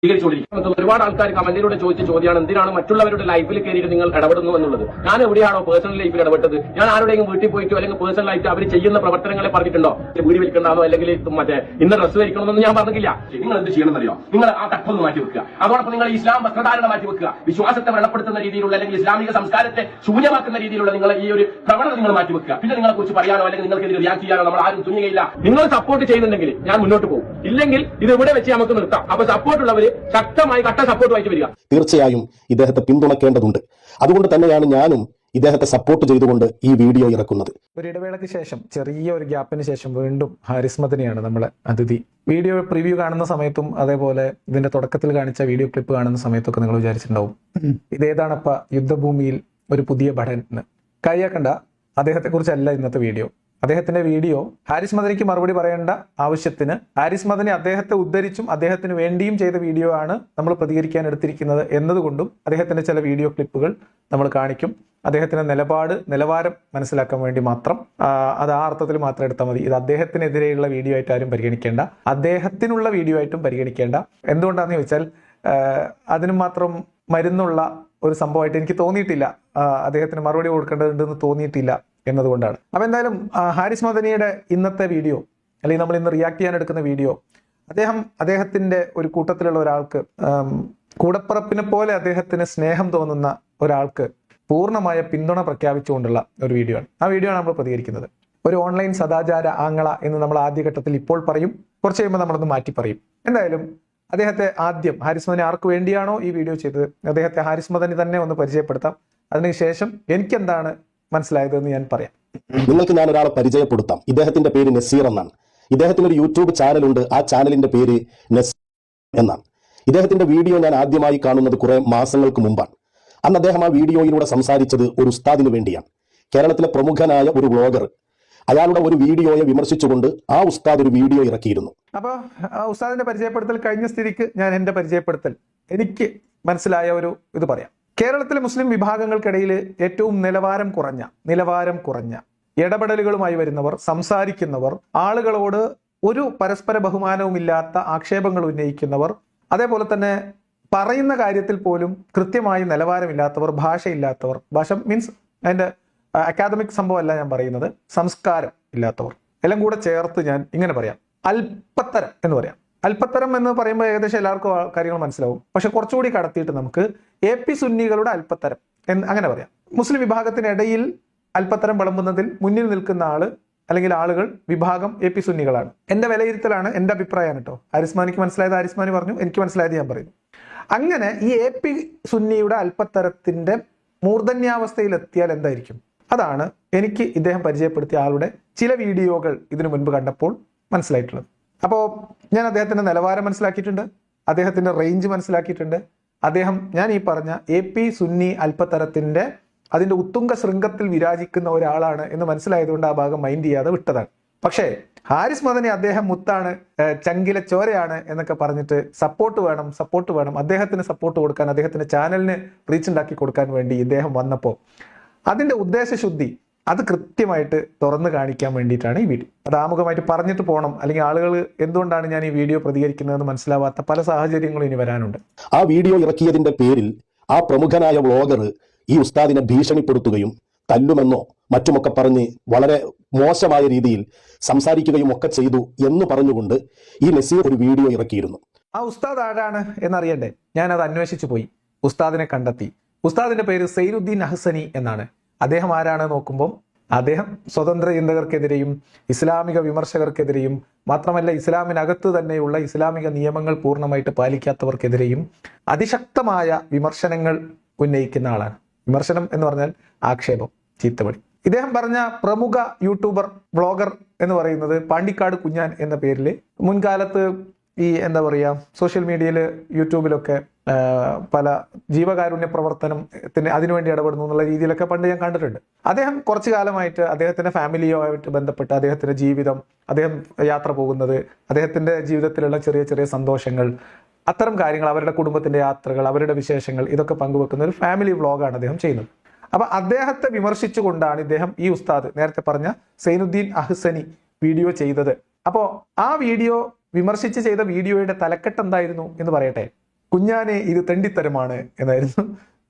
സ്വീകരിച്ചുകൊണ്ടിരിക്കുന്നത്. ഒരുപാട് ആൾക്കാർ കമന്റിലൂടെ ചോദിച്ച ചോദ്യമാണ്, എന്തിനാണ് മറ്റുള്ളവരുടെ ലൈഫിൽ കയറിയിട്ട് നിങ്ങൾ ഇടപെടുന്നു എന്നുള്ളത്. ഞാൻ എവിടെയാണോ പേഴ്സണൽ ലൈഫിൽ ഇടപെട്ടത്? ഞാൻ ആരുടെയും വീട്ടിൽ പോയിട്ടോ അല്ലെങ്കിൽ പേഴ്സണലായിട്ട് അവർ ചെയ്യുന്ന പ്രവർത്തനങ്ങളെ പറഞ്ഞിട്ടുണ്ടോ? വീട് വലിക്കണമെന്നോ അല്ലെങ്കിൽ മറ്റേ ഇന്ന ഡ്രസ്സ് വലിക്കണമെന്നൊന്നും ഞാൻ പറഞ്ഞില്ല. നിങ്ങൾ എന്ത് ചെയ്യണമെന്നറിയോ? നിങ്ങൾ ആ കട്ടൊന്ന് മാറ്റി വെക്കുക. അതോടൊപ്പം നിങ്ങൾ ഇസ്ലാം വസ്ത്രധാരണ മാറ്റി വെക്കുക. വിശ്വാസത്തെ വ്രണപ്പെടുത്തുന്ന രീതിയിലുള്ള അല്ലെങ്കിൽ ഇസ്ലാമിക സംസ്കാരത്തെ ശൂന്യമാക്കുന്ന രീതിയിലുള്ള നിങ്ങൾ ഈ ഒരു പ്രവണത നിങ്ങൾ മാറ്റി വെക്കുക. പിന്നെ നിങ്ങളെ കുറിച്ച് പറയാനോ അല്ലെങ്കിൽ നിങ്ങൾക്ക് റിയാക്ട് ചെയ്യാനോ നമ്മൾ ആരും തുനിയയില്ല. നിങ്ങൾ സപ്പോർട്ട് ചെയ്യുന്നുണ്ടെങ്കിൽ ഞാൻ മുന്നോട്ട് പോകും, ഇല്ലെങ്കിൽ ഇത് ഇവിടെ വെച്ച് നമുക്ക് നിർത്താം. അപ്പൊ സപ്പോർട്ട് ഉള്ളവർ ശക്തമായി കട്ട സപ്പോർട്ടുമായിട്ട് വരിക. തീർച്ചയായും ഇദ്ദേഹത്തെ പിന്തുണക്കേണ്ടതുണ്ട്. അതുകൊണ്ട് തന്നെയാണ് ഞാനും ഇദ്ദേഹത്തെ സപ്പോർട്ട് ചെയ്തുകൊണ്ട് ഈ വീഡിയോ ഇറക്കുന്നത്. ഒരു ഇടവേളയ്ക്ക് ശേഷം, ചെറിയ ഒരു ഗ്യാപ്പിന് ശേഷം വീണ്ടും ഹാരിസ് മദനിയാണ് നമ്മളെ അതിഥി. വീഡിയോ പ്രിവ്യൂ കാണുന്ന സമയത്തും അതേപോലെ ഇതിന്റെ തുടക്കത്തിൽ കാണിച്ച വീഡിയോ ക്ലിപ്പ് കാണുന്ന സമയത്തൊക്കെ നിങ്ങൾ വിചാരിച്ചിട്ടുണ്ടാവും, ഇതേതാണപ്പ യുദ്ധഭൂമിയിൽ ഒരു പുതിയ ഭടൻ എന്ന്. കളിയാക്കണ്ട, അദ്ദേഹത്തെ കുറിച്ചല്ല ഇന്നത്തെ വീഡിയോ. അദ്ദേഹത്തിന്റെ വീഡിയോ ഹാരിസ് മദനിക്ക് മറുപടി പറയേണ്ട ആവശ്യത്തിന് ഹാരിസ് മദനി അദ്ദേഹത്തെ ഉദ്ധരിച്ചും അദ്ദേഹത്തിന് വേണ്ടിയും ചെയ്ത വീഡിയോ ആണ് നമ്മൾ പ്രതികരിക്കാൻ എടുത്തിരിക്കുന്നത് എന്നതുകൊണ്ടും അദ്ദേഹത്തിന്റെ ചില വീഡിയോ ക്ലിപ്പുകൾ നമ്മൾ കാണിക്കും. അദ്ദേഹത്തിന്റെ നിലവാരം മനസ്സിലാക്കാൻ വേണ്ടി മാത്രം, അത് ആ അർത്ഥത്തിൽ മാത്രം എടുത്താൽ മതി. ഇത് അദ്ദേഹത്തിനെതിരെയുള്ള വീഡിയോ ആയിട്ട് ആരും പരിഗണിക്കേണ്ട, അദ്ദേഹത്തിനുള്ള വീഡിയോ ആയിട്ടും പരിഗണിക്കേണ്ട. എന്തുകൊണ്ടാണെന്ന് ചോദിച്ചാൽ അതിന് മാത്രം മരുന്നുള്ള ഒരു സംഭവമായിട്ട് എനിക്ക് തോന്നിയിട്ടില്ല, അദ്ദേഹത്തിന് മറുപടി കൊടുക്കേണ്ടതുണ്ടെന്ന് തോന്നിയിട്ടില്ല എന്നതുകൊണ്ടാണ്. അപ്പൊ എന്തായാലും ഹാരിസ് മദനിയുടെ ഇന്നത്തെ വീഡിയോ, അല്ലെങ്കിൽ നമ്മൾ ഇന്ന് റിയാക്ട് ചെയ്യാൻ എടുക്കുന്ന വീഡിയോ, അദ്ദേഹത്തിന്റെ ഒരു കൂട്ടത്തിലുള്ള ഒരാൾക്ക്, കൂടപ്പറപ്പിനെ പോലെ അദ്ദേഹത്തിന് സ്നേഹം തോന്നുന്ന ഒരാൾക്ക് പൂർണ്ണമായ പിന്തുണ പ്രഖ്യാപിച്ചുകൊണ്ടുള്ള ഒരു വീഡിയോ ആണ്. ആ വീഡിയോ ആണ് നമ്മൾ പ്രതികരിക്കുന്നത്. ഒരു ഓൺലൈൻ സദാചാര ആങ്ങള എന്ന് നമ്മൾ ആദ്യഘട്ടത്തിൽ ഇപ്പോൾ പറയും, കുറച്ച് കഴിയുമ്പോൾ നമ്മളൊന്ന് മാറ്റി പറയും. എന്തായാലും അദ്ദേഹത്തെ ആദ്യം, ഹാരിസ് മദനി ആർക്ക് വേണ്ടിയാണോ ഈ വീഡിയോ ചെയ്തത്, അദ്ദേഹത്തെ ഹാരിസ് മദനി തന്നെ ഒന്ന് പരിചയപ്പെടുത്താം. അതിനുശേഷം എനിക്കെന്താണ് മനസ്സിലായതെന്ന് ഞാൻ പറയാം. നിങ്ങൾക്ക് ഞാൻ ഒരാളെ പരിചയപ്പെടുത്താം. ഇദ്ദേഹത്തിന്റെ പേര് നസീർ എന്നാണ്. ഇദ്ദേഹത്തിന് ഒരു യൂട്യൂബ് ചാനലുണ്ട്. ആ ചാനലിന്റെ പേര് നസീർ എന്നാണ്. ഇദ്ദേഹത്തിന്റെ വീഡിയോ ഞാൻ ആദ്യമായി കാണുന്നത് കുറെ മാസങ്ങൾക്ക് മുമ്പാണ്. അന്ന് അദ്ദേഹം ആ വീഡിയോയിലൂടെ സംസാരിച്ചത് ഒരു ഉസ്താദിന് വേണ്ടിയാണ്. കേരളത്തിലെ പ്രമുഖനായ ഒരു വ്ളോഗർ അയാളുടെ ഒരു വീഡിയോയെ വിമർശിച്ചുകൊണ്ട് ആ ഉസ്താദ് ഒരു വീഡിയോ ഇറക്കിയിരുന്നു. അപ്പൊ ഉസ്താദിന്റെ പരിചയപ്പെടുത്തൽ കഴിഞ്ഞ സ്ഥിതിക്ക് ഞാൻ എന്റെ പരിചയപ്പെടുത്തൽ എനിക്ക് മനസ്സിലായ ഒരു ഇത് പറയാം. കേരളത്തിലെ മുസ്ലിം വിഭാഗങ്ങൾക്കിടയിൽ ഏറ്റവും നിലവാരം കുറഞ്ഞ ഇടപെടലുകളുമായി വരുന്നവർ, സംസാരിക്കുന്നവർ, ആളുകളോട് ഒരു പരസ്പര ബഹുമാനവുമില്ലാത്ത ആക്ഷേപങ്ങൾ ഉന്നയിക്കുന്നവർ, അതേപോലെ തന്നെ പറയുന്ന കാര്യത്തിൽ പോലും കൃത്യമായി നിലവാരമില്ലാത്തവർ, ഭാഷയില്ലാത്തവർ, ഭാഷ മീൻസ് അതിന്റെ അക്കാദമിക് സംഭവമല്ല ഞാൻ പറയുന്നത്, സംസ്കാരം ഇല്ലാത്തവർ, എല്ലാം കൂടെ ചേർത്ത് ഞാൻ ഇങ്ങനെ പറയാം, അല്പത്തരം എന്ന് പറയാം. അല്പത്തരം എന്ന് പറയുമ്പോൾ ഏകദേശം എല്ലാവർക്കും കാര്യങ്ങൾ മനസ്സിലാവും. പക്ഷെ കുറച്ചുകൂടി കടത്തിയിട്ട് നമുക്ക് AP സുന്നികളുടെ അല്പത്തരം എന്ന് അങ്ങനെ പറയാം. മുസ്ലിം വിഭാഗത്തിനിടയിൽ അല്പത്തരം വിളമ്പുന്നതിൽ മുന്നിൽ നിൽക്കുന്ന അല്ലെങ്കിൽ ആളുകൾ വിഭാഗം AP സുന്നികളാണ്. എന്റെ വിലയിരുത്തലാണ്, എന്റെ അഭിപ്രായമാണ് കേട്ടോ. ഹാരിസ് മദനിക്ക് മനസ്സിലായത് ഹാരിസ് മദനി പറഞ്ഞു, എനിക്ക് മനസ്സിലായത് ഞാൻ പറയുന്നു. അങ്ങനെ ഈ AP സുന്നിയുടെ അല്പത്തരത്തിന്റെ മൂർധന്യാവസ്ഥയിൽ എത്തിയാൽ എന്തായിരിക്കും? അതാണ് എനിക്ക് ഇദ്ദേഹം പരിചയപ്പെടുത്തിയ ആളുടെ ചില വീഡിയോകൾ ഇതിനു മുൻപ് കണ്ടപ്പോൾ മനസ്സിലായിട്ടുള്ളത്. അപ്പോൾ ഞാൻ അദ്ദേഹത്തിന്റെ നിലവാരം മനസ്സിലാക്കിയിട്ടുണ്ട്, അദ്ദേഹത്തിന്റെ റേഞ്ച് മനസ്സിലാക്കിയിട്ടുണ്ട്. ഞാൻ ഈ പറഞ്ഞ AP സുന്നി അല്പത്തരത്തിന്റെ അതിന്റെ ഉത്തുംഗ ശൃംഗത്തിൽ വിരാജിക്കുന്ന ഒരാളാണ് എന്ന് മനസ്സിലായതുകൊണ്ട് ആ ഭാഗം മൈൻഡ് ചെയ്യാതെ വിട്ടതാണ്. പക്ഷേ ഹാരിസ് മദനി അദ്ദേഹം മുത്താണ്, ചങ്കിലെ ചോരയാണ് എന്നൊക്കെ പറഞ്ഞിട്ട് സപ്പോർട്ട് വേണം, അദ്ദേഹത്തിന് സപ്പോർട്ട് കൊടുക്കാൻ, അദ്ദേഹത്തിന്റെ ചാനലിന് റീച്ച് ഉണ്ടാക്കി കൊടുക്കാൻ വേണ്ടി ഇദ്ദേഹം വന്നപ്പോൾ അതിന്റെ ഉദ്ദേശശുദ്ധി അത് കൃത്യമായിട്ട് തുറന്നു കാണിക്കാൻ വേണ്ടിയിട്ടാണ് ഈ വീഡിയോ. അത് ആമുഖമായിട്ട് പറഞ്ഞിട്ട് പോകണം, അല്ലെങ്കിൽ ആളുകൾ എന്തുകൊണ്ടാണ് ഞാൻ ഈ വീഡിയോ പ്രതികരിക്കുന്നതെന്ന് മനസ്സിലാവാത്ത പല സാഹചര്യങ്ങളും ഇനി വരാനുണ്ട്. ആ വീഡിയോ ഇറക്കിയതിന്റെ പേരിൽ ആ പ്രമുഖനായ വ്ളോഗർ ഈ ഉസ്താദിനെ ഭീഷണിപ്പെടുത്തുകയും തല്ലുമെന്നോ മറ്റുമൊക്കെ പറഞ്ഞ് വളരെ മോശമായ രീതിയിൽ സംസാരിക്കുകയും ഒക്കെ ചെയ്തു എന്ന് പറഞ്ഞുകൊണ്ട് ഈ നസീർ ഒരു വീഡിയോ ഇറക്കിയിരുന്നു. ആ ഉസ്താദ് ആരാണ് എന്നറിയണ്ടേ? ഞാനത് അന്വേഷിച്ചു പോയി, ഉസ്താദിനെ കണ്ടെത്തി. ഉസ്താദിന്റെ പേര് സൈനുദ്ദീൻ അഹ്സനി എന്നാണ്. അദ്ദേഹം ആരാണ് നോക്കുമ്പോൾ, അദ്ദേഹം സ്വതന്ത്ര ചിന്തകർക്കെതിരെയും ഇസ്ലാമിക വിമർശകർക്കെതിരെയും മാത്രമല്ല ഇസ്ലാമിനകത്ത് തന്നെയുള്ള ഇസ്ലാമിക നിയമങ്ങൾ പൂർണ്ണമായിട്ട് പാലിക്കാത്തവർക്കെതിരെയും അതിശക്തമായ വിമർശനങ്ങൾ ഉന്നയിക്കുന്ന ആളാണ്. വിമർശനം എന്ന് പറഞ്ഞാൽ ആക്ഷേപം, ചീത്തപടി. ഇദ്ദേഹം പറഞ്ഞ പ്രമുഖ യൂട്യൂബർ, വ്ളോഗർ എന്ന് പറയുന്നത് പാണ്ടിക്കാട് കുഞ്ഞാൻ എന്ന പേരിൽ മുൻകാലത്ത് ഈ സോഷ്യൽ മീഡിയയിൽ, യൂട്യൂബിലൊക്കെ പല ജീവകാരുണ്യ പ്രവർത്തനത്തിന് അതിനുവേണ്ടി ഇടപെടുന്നു എന്നുള്ള രീതിയിലൊക്കെ പണ്ട് ഞാൻ കണ്ടിട്ടുണ്ട്. അദ്ദേഹം കുറച്ചു കാലമായിട്ട് അദ്ദേഹത്തിന്റെ ഫാമിലിയുമായിട്ട് ബന്ധപ്പെട്ട് അദ്ദേഹത്തിന്റെ ജീവിതം, അദ്ദേഹം യാത്ര പോകുന്നത്, അദ്ദേഹത്തിന്റെ ജീവിതത്തിലുള്ള ചെറിയ ചെറിയ സന്തോഷങ്ങൾ, അത്തരം കാര്യങ്ങൾ, അവരുടെ കുടുംബത്തിന്റെ യാത്രകൾ, അവരുടെ വിശേഷങ്ങൾ, ഇതൊക്കെ പങ്കുവെക്കുന്ന ഒരു ഫാമിലി വ്ളോഗാണ് അദ്ദേഹം ചെയ്യുന്നത്. അപ്പൊ അദ്ദേഹത്തെ വിമർശിച്ചുകൊണ്ടാണ് ഇദ്ദേഹം ഈ ഉസ്താദ് നേരത്തെ പറഞ്ഞ സൈനുദ്ദീൻ അഹ്സനി വീഡിയോ ചെയ്തത്. അപ്പോൾ ആ വീഡിയോ വിമർശിച്ച് ചെയ്ത വീഡിയോയുടെ തലക്കെട്ട് എന്തായിരുന്നു എന്ന് പറയട്ടെ. കുഞ്ഞാനെ ഇത് തെണ്ടിത്തരമാണ് എന്നായിരുന്നു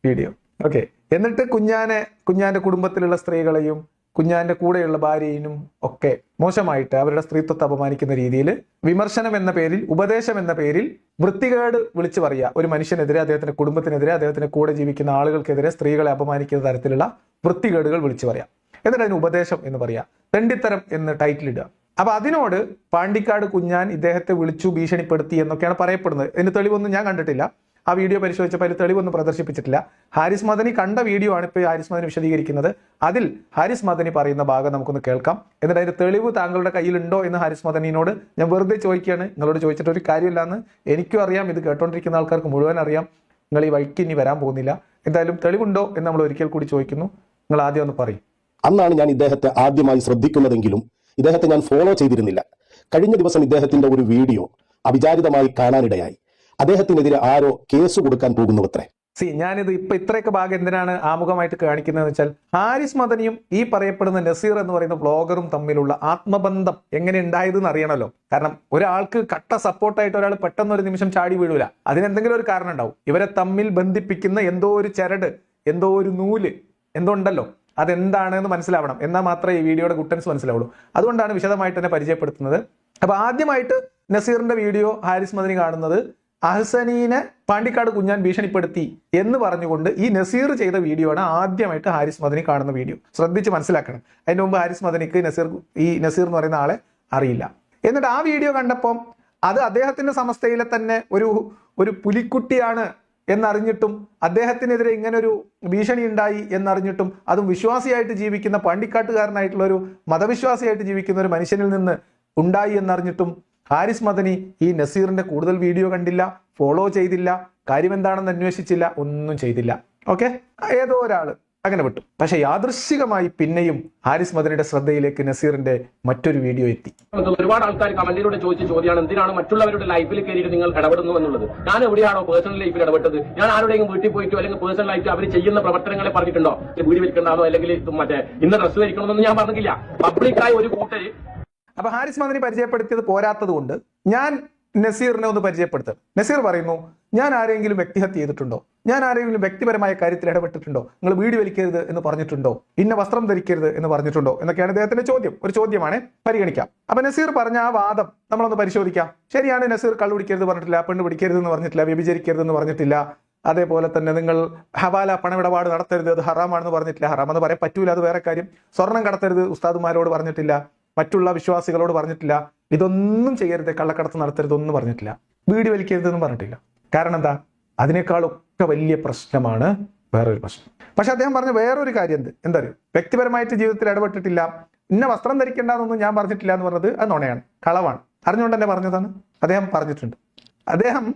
വീഡിയോ. ഓക്കെ, എന്നിട്ട് കുഞ്ഞാന്റെ കുടുംബത്തിലുള്ള സ്ത്രീകളെയും കുഞ്ഞാന്റെ കൂടെയുള്ള ഭാര്യയിനും ഒക്കെ മോശമായിട്ട് അവരുടെ സ്ത്രീത്വത്തെ അപമാനിക്കുന്ന രീതിയിൽ വിമർശനം എന്ന പേരിൽ, ഉപദേശം എന്ന പേരിൽ വൃത്തികേട് വിളിച്ചു പറയുക. ഒരു മനുഷ്യനെതിരെ, അദ്ദേഹത്തിന്റെ കുടുംബത്തിനെതിരെ, അദ്ദേഹത്തിന്റെ കൂടെ ജീവിക്കുന്ന ആളുകൾക്കെതിരെ സ്ത്രീകളെ അപമാനിക്കുന്ന തരത്തിലുള്ള വൃത്തികേടുകൾ വിളിച്ചു പറയാം. എന്നിട്ട് അതിന് ഉപദേശം എന്ന് പറയാം, തെണ്ടിത്തരം എന്ന് ടൈറ്റിൽ ഇടുക. അപ്പൊ അതിനോട് പാണ്ടിക്കാട് കുഞ്ഞാൻ ഇദ്ദേഹത്തെ വിളിച്ചു ഭീഷണിപ്പെടുത്തി എന്നൊക്കെയാണ് പറയപ്പെടുന്നത്. ഇതിന് തെളിവൊന്നും ഞാൻ കണ്ടിട്ടില്ല. ആ വീഡിയോ പരിശോധിച്ചപ്പോൾ അതിൽ തെളിവൊന്നും പ്രദർശിപ്പിച്ചിട്ടില്ല. ഹാരിസ് മദനി കണ്ട വീഡിയോ ആണ് ഇപ്പോൾ ഹാരിസ് മദനി വിശദീകരിക്കുന്നത്. അതിൽ ഹാരിസ് മദനി പറയുന്ന ഭാഗം നമുക്കൊന്ന് കേൾക്കാം. എന്നിട്ട് അതിന്റെ തെളിവ് താങ്കളുടെ കയ്യിലുണ്ടോ എന്ന് ഹാരിസ് മദനിയോട് ഞാൻ വെറുതെ ചോദിക്കുകയാണ്. നിങ്ങളോട് ചോദിച്ചിട്ട് ഒരു കാര്യമില്ലാന്ന് എനിക്കും അറിയാം, ഇത് കേട്ടോണ്ടിരിക്കുന്ന ആൾക്കാർക്ക് മുഴുവൻ അറിയാം. നിങ്ങൾ ഈ വഴിക്ക് ഇനി വരാൻ പോകുന്നില്ല. എന്തായാലും തെളിവുണ്ടോ എന്ന് നമ്മൾ ഒരിക്കൽ കൂടി ചോദിക്കുന്നു. നിങ്ങൾ ആദ്യം ഒന്ന് പറയും. അന്നാണ് ഞാൻ ഇദ്ദേഹത്തെ ആദ്യമായി ശ്രദ്ധിക്കുന്നതെങ്കിലും ഇദ്ദേഹത്തെ ഞാൻ ഫോളോ ചെയ്തിരുന്നില്ല. കഴിഞ്ഞ ദിവസം ഇദ്ദേഹത്തിന്റെ ഒരു വീഡിയോ അവിചാരിതമായി കാണാനിടയായി. അദ്ദേഹത്തിനെതിരെ ആരോ കേസ് കൊടുക്കാൻ പോകുന്നുവത്രേ. ഞാനിത് ഇപ്പൊ ഇത്രയൊക്കെ ഭാഗം എന്തിനാണ് ആമുഖമായിട്ട് കാണിക്കുന്നതെന്ന് വെച്ചാൽ, ഹാരിസ് മദനിയും ഈ പറയപ്പെടുന്ന നസീർ എന്ന് പറയുന്ന ബ്ലോഗറും തമ്മിലുള്ള ആത്മബന്ധം എങ്ങനെ ഉണ്ടായതെന്ന് അറിയണമല്ലോ. കാരണം ഒരാൾക്ക് കട്ട സപ്പോർട്ടായിട്ട് ഒരാൾ പെട്ടെന്ന് ഒരു നിമിഷം ചാടി വീഴൂല. അതിനെന്തെങ്കിലും ഒരു കാരണം ഉണ്ടാവും. ഇവരെ തമ്മിൽ ബന്ധിപ്പിക്കുന്ന എന്തോ ഒരു ചരട്, എന്തോ ഒരു നൂല് എന്തോ ഉണ്ടല്ലോ. അതെന്താണെന്ന് മനസ്സിലാവണം. എന്നാൽ മാത്രമേ ഈ വീഡിയോയുടെ ഗുട്ടൻസ് മനസ്സിലാവുള്ളൂ. അതുകൊണ്ടാണ് വിശദമായിട്ട് തന്നെ പരിചയപ്പെടുത്തുന്നത്. അപ്പൊ ആദ്യമായിട്ട് നസീറിന്റെ വീഡിയോ ഹാരിസ് മദനി കാണുന്നത് അഹ്സനീനെ പാണ്ടിക്കാട് കുഞ്ഞാൻ ഭീഷണിപ്പെടുത്തി എന്ന് പറഞ്ഞുകൊണ്ട് ഈ നസീർ ചെയ്ത വീഡിയോ ആണ് ആദ്യമായിട്ട് ഹാരിസ് മദനി കാണുന്ന വീഡിയോ. ശ്രദ്ധിച്ച് മനസ്സിലാക്കണം. അതിന് മുമ്പ് ഹാരിസ് മദനിക്ക് ഈ നസീർ എന്ന് പറയുന്ന ആളെ അറിയില്ല. എന്നിട്ട് ആ വീഡിയോ കണ്ടപ്പം അത് അദ്ദേഹത്തിന്റെ സമസ്തയിലെ തന്നെ ഒരു പുലിക്കുട്ടിയാണ് എന്നറിഞ്ഞിട്ടും, അദ്ദേഹത്തിനെതിരെ ഇങ്ങനൊരു ഭീഷണി ഉണ്ടായി എന്നറിഞ്ഞിട്ടും, അതും വിശ്വാസിയായിട്ട് ജീവിക്കുന്ന പാണ്ടിക്കാട്ടുകാരനായിട്ടുള്ള ഒരു മതവിശ്വാസിയായിട്ട് ജീവിക്കുന്ന ഒരു മനുഷ്യനിൽ നിന്ന് ഉണ്ടായി എന്നറിഞ്ഞിട്ടും ഹാരിസ് മദനി ഈ നസീറിന്റെ കൂടുതൽ വീഡിയോ കണ്ടില്ല, ഫോളോ ചെയ്തില്ല, കാര്യം എന്താണെന്ന് അന്വേഷിച്ചില്ല, ഒന്നും ചെയ്തില്ല. ഓക്കെ, ഏതോ ഒരാള് അങ്ങനെ വിട്ടു. പക്ഷെ യാദൃശ്ചികമായി പിന്നെയും ഹാരിസ് മദനിയുടെ ശ്രദ്ധയിലേക്ക് നസീറിന്റെ മറ്റൊരു വീഡിയോ എത്തി. ഒരുപാട് ആൾക്കാർ കമന്റിലൂടെ ചോദിച്ച ചോദ്യമാണ്, എന്തിനാണ് മറ്റുള്ളവരുടെ ലൈഫിൽ കയറിയിട്ട് നിങ്ങൾ ഇടപെടുന്നു എന്നുള്ളത്. ഞാൻ എവിടെയാണോ പേഴ്സണൽ ലൈഫിൽ ഇടപെട്ടത്? ഞാൻ ആരുടെയും വീട്ടിൽ പോയിട്ടോ അല്ലെങ്കിൽ പേഴ്സണലായിട്ട് അവർ ചെയ്യുന്ന പ്രവർത്തനങ്ങളെ പറഞ്ഞിട്ടുണ്ടോ? വീട് വിൽക്കണ്ടാണോ അല്ലെങ്കിൽ മറ്റേ ഇന്ന് ഡ്രസ്സ് ധരിക്കണമെന്നൊന്നും ഞാൻ പറഞ്ഞില്ല. പബ്ലിക്കായി ഒരു കൂട്ടര്. അപ്പൊ ഹാരിസ് മദനി പരിചയപ്പെടുത്തിയത് പോരാത്തത് കൊണ്ട് ഞാൻ നസീറിനെ ഒന്ന് പരിചയപ്പെടുത്തും. നസീർ പറയുന്നു, ഞാൻ ആരെങ്കിലും വ്യക്തിഹത്യ ചെയ്തിട്ടുണ്ടോ? ഞാൻ ആരെങ്കിലും വ്യക്തിപരമായ കാര്യത്തിൽ ഇടപെട്ടിട്ടുണ്ടോ? നിങ്ങൾ വീട് വലിക്കരുത് എന്ന് പറഞ്ഞിട്ടുണ്ടോ? ഇന്ന വസ്ത്രം ധരിക്കരുത് എന്ന് പറഞ്ഞിട്ടുണ്ടോ എന്നൊക്കെയാണ് അദ്ദേഹത്തിന്റെ ചോദ്യം. ഒരു ചോദ്യമാണ്, പരിഗണിക്കാം. അപ്പൊ നസീർ പറഞ്ഞ ആ വാദം നമ്മളൊന്ന് പരിശോധിക്കാം. ശരിയാണ്, നസീർ കള്ളു പിടിക്കരുത് പറഞ്ഞിട്ടില്ല, പെണ്ണ് പിടിക്കരുത് എന്ന് പറഞ്ഞിട്ടില്ല, വ്യഭിചരിക്കരുത് എന്ന് പറഞ്ഞിട്ടില്ല. അതേപോലെ തന്നെ നിങ്ങൾ ഹവാല പണമിടപാട് നടത്തരുത്, അത് ഹറാമാണെന്ന് പറഞ്ഞിട്ടില്ല. ഹറാമെന്ന് പറയാൻ പറ്റൂല, അത് വേറെ കാര്യം. സ്വർണം കടത്തരുത് ഉസ്താദുമാരോട് പറഞ്ഞിട്ടില്ല, മറ്റുള്ള വിശ്വാസികളോട് പറഞ്ഞിട്ടില്ല. ഇതൊന്നും ചെയ്യരുത്, കള്ളക്കടത്ത് നടത്തരുത് ഒന്നും പറഞ്ഞിട്ടില്ല. വീട് വലിക്കരുതെന്നും പറഞ്ഞിട്ടില്ല. കാരണം എന്താ? അതിനേക്കാളൊക്കെ വലിയ പ്രശ്നമാണ് വേറൊരു പ്രശ്നം. പക്ഷെ അദ്ദേഹം പറഞ്ഞ വേറൊരു കാര്യം എന്താ അറിയോ? വ്യക്തിപരമായിട്ട് ജീവിതത്തിൽ ഇടപെട്ടിട്ടില്ല, ഇന്ന വസ്ത്രം ധരിക്കേണ്ടെന്നൊന്നും ഞാൻ പറഞ്ഞിട്ടില്ല എന്ന് പറഞ്ഞത് അത് നുണയാണ്, കളവാണ്. അറിഞ്ഞുകൊണ്ട് തന്നെ പറഞ്ഞതാണ്. അദ്ദേഹം പറഞ്ഞിട്ടുണ്ട്. അദ്ദേഹം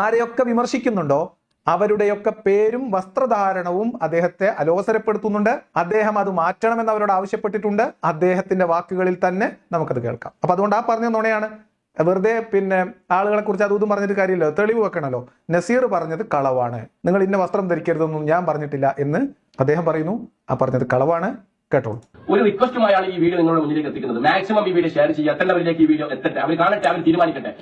ആരെയൊക്കെ വിമർശിക്കുന്നുണ്ടോ അവരുടെയൊക്കെ പേരും വസ്ത്രധാരണവും അദ്ദേഹത്തെ അലോസരപ്പെടുത്തുന്നുണ്ട്. അദ്ദേഹം അത് മാറ്റണമെന്ന് അവരോട് ആവശ്യപ്പെട്ടിട്ടുണ്ട്. അദ്ദേഹത്തിന്റെ വാക്കുകളിൽ തന്നെ നമുക്കത് കേൾക്കാം. അപ്പൊ അതുകൊണ്ട് ആ പറഞ്ഞ നുണയാണ്. വെറുതെ ആളുകളെ കുറിച്ച് അതും പറഞ്ഞിട്ട് കാര്യമില്ല, തെളിവ് വെക്കണമല്ലോ. നസീർ പറഞ്ഞത് കളവാണ്, നിങ്ങൾ ഇന്ന വസ്ത്രം ധരിക്കരുതെന്നും ഞാൻ പറഞ്ഞിട്ടില്ല എന്ന് അദ്ദേഹം പറയുന്നു. ആ പറഞ്ഞത് കളവാണ്. കേട്ടോളൂ. ഒരു റിക്വസ്റ്റുമായാണ് ഈ വീഡിയോ നിങ്ങളുടെ മുന്നിലേക്ക് എത്തിക്കുന്നത്. മാക്സിമം ഈ വീഡിയോ ഷെയർ ചെയ്യുക, എത്തേണ്ടവരിലേക്ക് ഈ വീഡിയോ എത്തട്ടെ, അവർ കാണട്ടെ, അവർ തീരുമാനിക്കട്ടെ.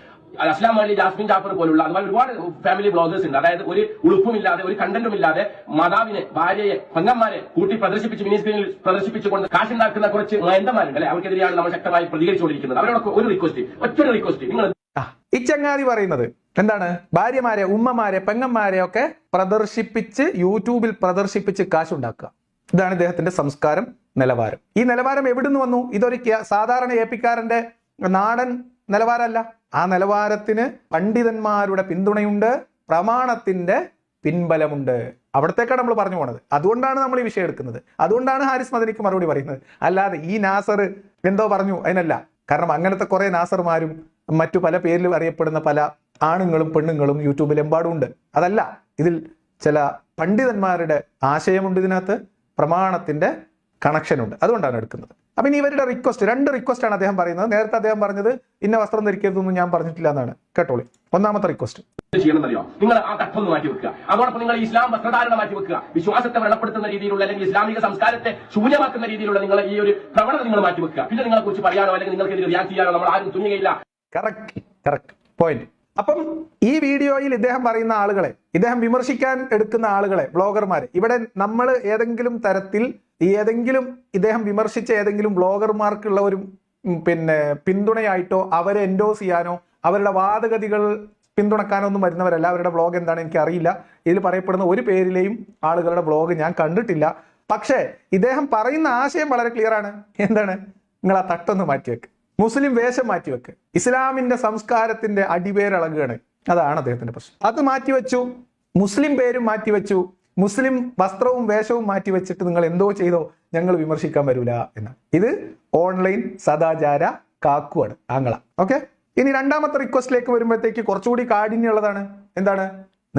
അസ്ലാം അലി, ജാസ്മിൻ ജാഫർ പോലുള്ള അതുപോലെ ഒരുപാട് ഫാമിലി ബ്ലോഗേഴ്സ് ഉണ്ട്. അതായത് ഒരു ഉളുപ്പുമില്ലാതെ ഒരു കണ്ടന്റും ഇല്ലാതെ മാതാവിനെ, ഭാര്യയെ, പെങ്ങന്മാരെ കൂട്ടി പ്രദർശിപ്പിച്ച് മിനി സ്ക്രീനിൽ പ്രദർശിപ്പിച്ചുകൊണ്ട് കാശുണ്ടാക്കുന്ന കുറച്ച് മയന്തന്മാരുണ്ട് അല്ലെ, അവർക്കെതിരെയാണ് നമ്മൾ ശക്തമായി പ്രതികരിച്ചുകൊണ്ടിരിക്കുന്നത്. അവരോടൊക്കെ ഒരു റിക്വസ്റ്റ്, ഒറ്റൊരു റിക്വസ്റ്റ്. നിങ്ങൾ ഈ ചങ്ങാതി പറയുന്നത് എന്താണ്? ഭാര്യമാരെ, ഉമ്മമാരെ, പെങ്ങന്മാരെ ഒക്കെ പ്രദർശിപ്പിച്ച് യൂട്യൂബിൽ പ്രദർശിപ്പിച്ച് കാശുണ്ടാക്കുക. ഇതാണ് ഇദ്ദേഹത്തിന്റെ സംസ്കാരം, നിലവാരം. ഈ നിലവാരം എവിടുന്ന് വന്നു? ഇതൊരു സാധാരണ ഏപ്പിക്കാരന്റെ നാടൻ നിലവാരമല്ല. ആ നിലവാരത്തിന് പണ്ഡിതന്മാരുടെ പിന്തുണയുണ്ട്, പ്രമാണത്തിന്റെ പിൻബലമുണ്ട്. അവിടത്തേക്കാണ് നമ്മൾ പറഞ്ഞു പോണത്. അതുകൊണ്ടാണ് നമ്മൾ ഈ വിഷയം എടുക്കുന്നത്. അതുകൊണ്ടാണ് ഹാരിസ് മദനിക്ക് മറുപടി പറയുന്നത്. അല്ലാതെ ഈ നാസർ എന്തോ പറഞ്ഞു അതിനല്ല. കാരണം അങ്ങനത്തെ കുറെ നാസർമാരും മറ്റു പല പേരിൽ അറിയപ്പെടുന്ന പല ആണുങ്ങളും പെണ്ണുങ്ങളും യൂട്യൂബിൽ എമ്പാടും ഉണ്ട്. അതല്ല, ഇതിൽ ചില പണ്ഡിതന്മാരുടെ ആശയമുണ്ട്, ഇതിനകത്ത് പ്രമാണത്തിന്റെ കണക്ഷൻ ഉണ്ട്. അതുകൊണ്ടാണ് എടുക്കുന്നത്. അപ്പൊ ഇനി ഇവരുടെ റിക്വസ്റ്റ്, 2 റിക്വസ്റ്റ് ആണ് അദ്ദേഹം പറയുന്നത്. നേരത്തെ അദ്ദേഹം പറഞ്ഞത് ഇന്ന വസ്ത്രം ധരിക്കരുതൊന്നും ഞാൻ പറഞ്ഞിട്ടില്ല എന്നാണ്. കേട്ടോളി. ഒന്നാമത്തെ റിക്വസ്റ്റ് ചെയ്യണമെന്നറിയോ? നിങ്ങൾ ആ കട്ടൊന്ന് മാറ്റി വെക്കുക. അതോടൊപ്പം നിങ്ങൾ ഇസ്ലാം വസ്ത്രധാരണ മാറ്റി വെക്കുക. വിശ്വാസത്തെ വെള്ളപ്പെടുത്തുന്ന രീതിയിലുള്ള അല്ലെങ്കിൽ ഇസ്ലാമിക സംസ്കാരത്തെ ശൂന്യമാക്കുന്ന രീതിയിലുള്ള നിങ്ങൾ ഈ ഒരു പ്രവണത നിങ്ങൾ മാറ്റി വെക്കുക. പിന്നെ നിങ്ങളെ കുറിച്ച് പറയാനോ അല്ലെങ്കിൽ നിങ്ങൾക്ക് റിയാക്ട് ചെയ്യാനോ നമ്മൾ ആരും തുനിയയില്ല. Correct point. അപ്പം ഈ വീഡിയോയിൽ ഇദ്ദേഹം പറയുന്ന ആളുകളെ, ഇദ്ദേഹം വിമർശിക്കാൻ എടുക്കുന്ന ആളുകളെ, ബ്ലോഗർമാരെ, ഇവിടെ നമ്മൾ ഏതെങ്കിലും തരത്തിൽ ഇദ്ദേഹം വിമർശിച്ച ഏതെങ്കിലും ബ്ലോഗർമാർക്കുള്ള ഒരു പിന്തുണയായിട്ടോ അവരെ എൻഡോസ് ചെയ്യാനോ അവരുടെ വാദഗതികൾ പിന്തുണക്കാനോ ഒന്നും വരുന്നവരല്ല. അവരുടെ ബ്ലോഗ് എന്താണ് എനിക്ക് അറിയില്ല. ഇതിൽ പറയപ്പെടുന്ന ഒരു പേരിലെയും ആളുകളുടെ ബ്ലോഗ് ഞാൻ കണ്ടിട്ടില്ല. പക്ഷേ ഇദ്ദേഹം പറയുന്ന ആശയം വളരെ ക്ലിയർ ആണ്. എന്താണ്? നിങ്ങൾ ആ തട്ടൊന്ന് മാറ്റിവെക്ക്, മുസ്ലിം വേഷം മാറ്റിവെക്ക്, ഇസ്ലാമിന്റെ സംസ്കാരത്തിന്റെ അടിവേരളകുകയാണ്. അതാണ് അദ്ദേഹത്തിന്റെ പ്രശ്നം. അത് മാറ്റിവെച്ചു, മുസ്ലിം പേരും മാറ്റിവെച്ചു, മുസ്ലിം വസ്ത്രവും വേഷവും മാറ്റിവെച്ചിട്ട് നിങ്ങൾ എന്തോ ചെയ്തോ ഞങ്ങൾ വിമർശിക്കാൻ വരൂല എന്നാണ്. ഇത് ഓൺലൈൻ സദാചാര കാക്കുവാണ്, ആങ്ങള. ഓക്കെ, ഇനി രണ്ടാമത്തെ റിക്വസ്റ്റിലേക്ക് വരുമ്പോഴത്തേക്ക് കുറച്ചുകൂടി കാഠിന്യമുള്ളതാണ്. എന്താണ്?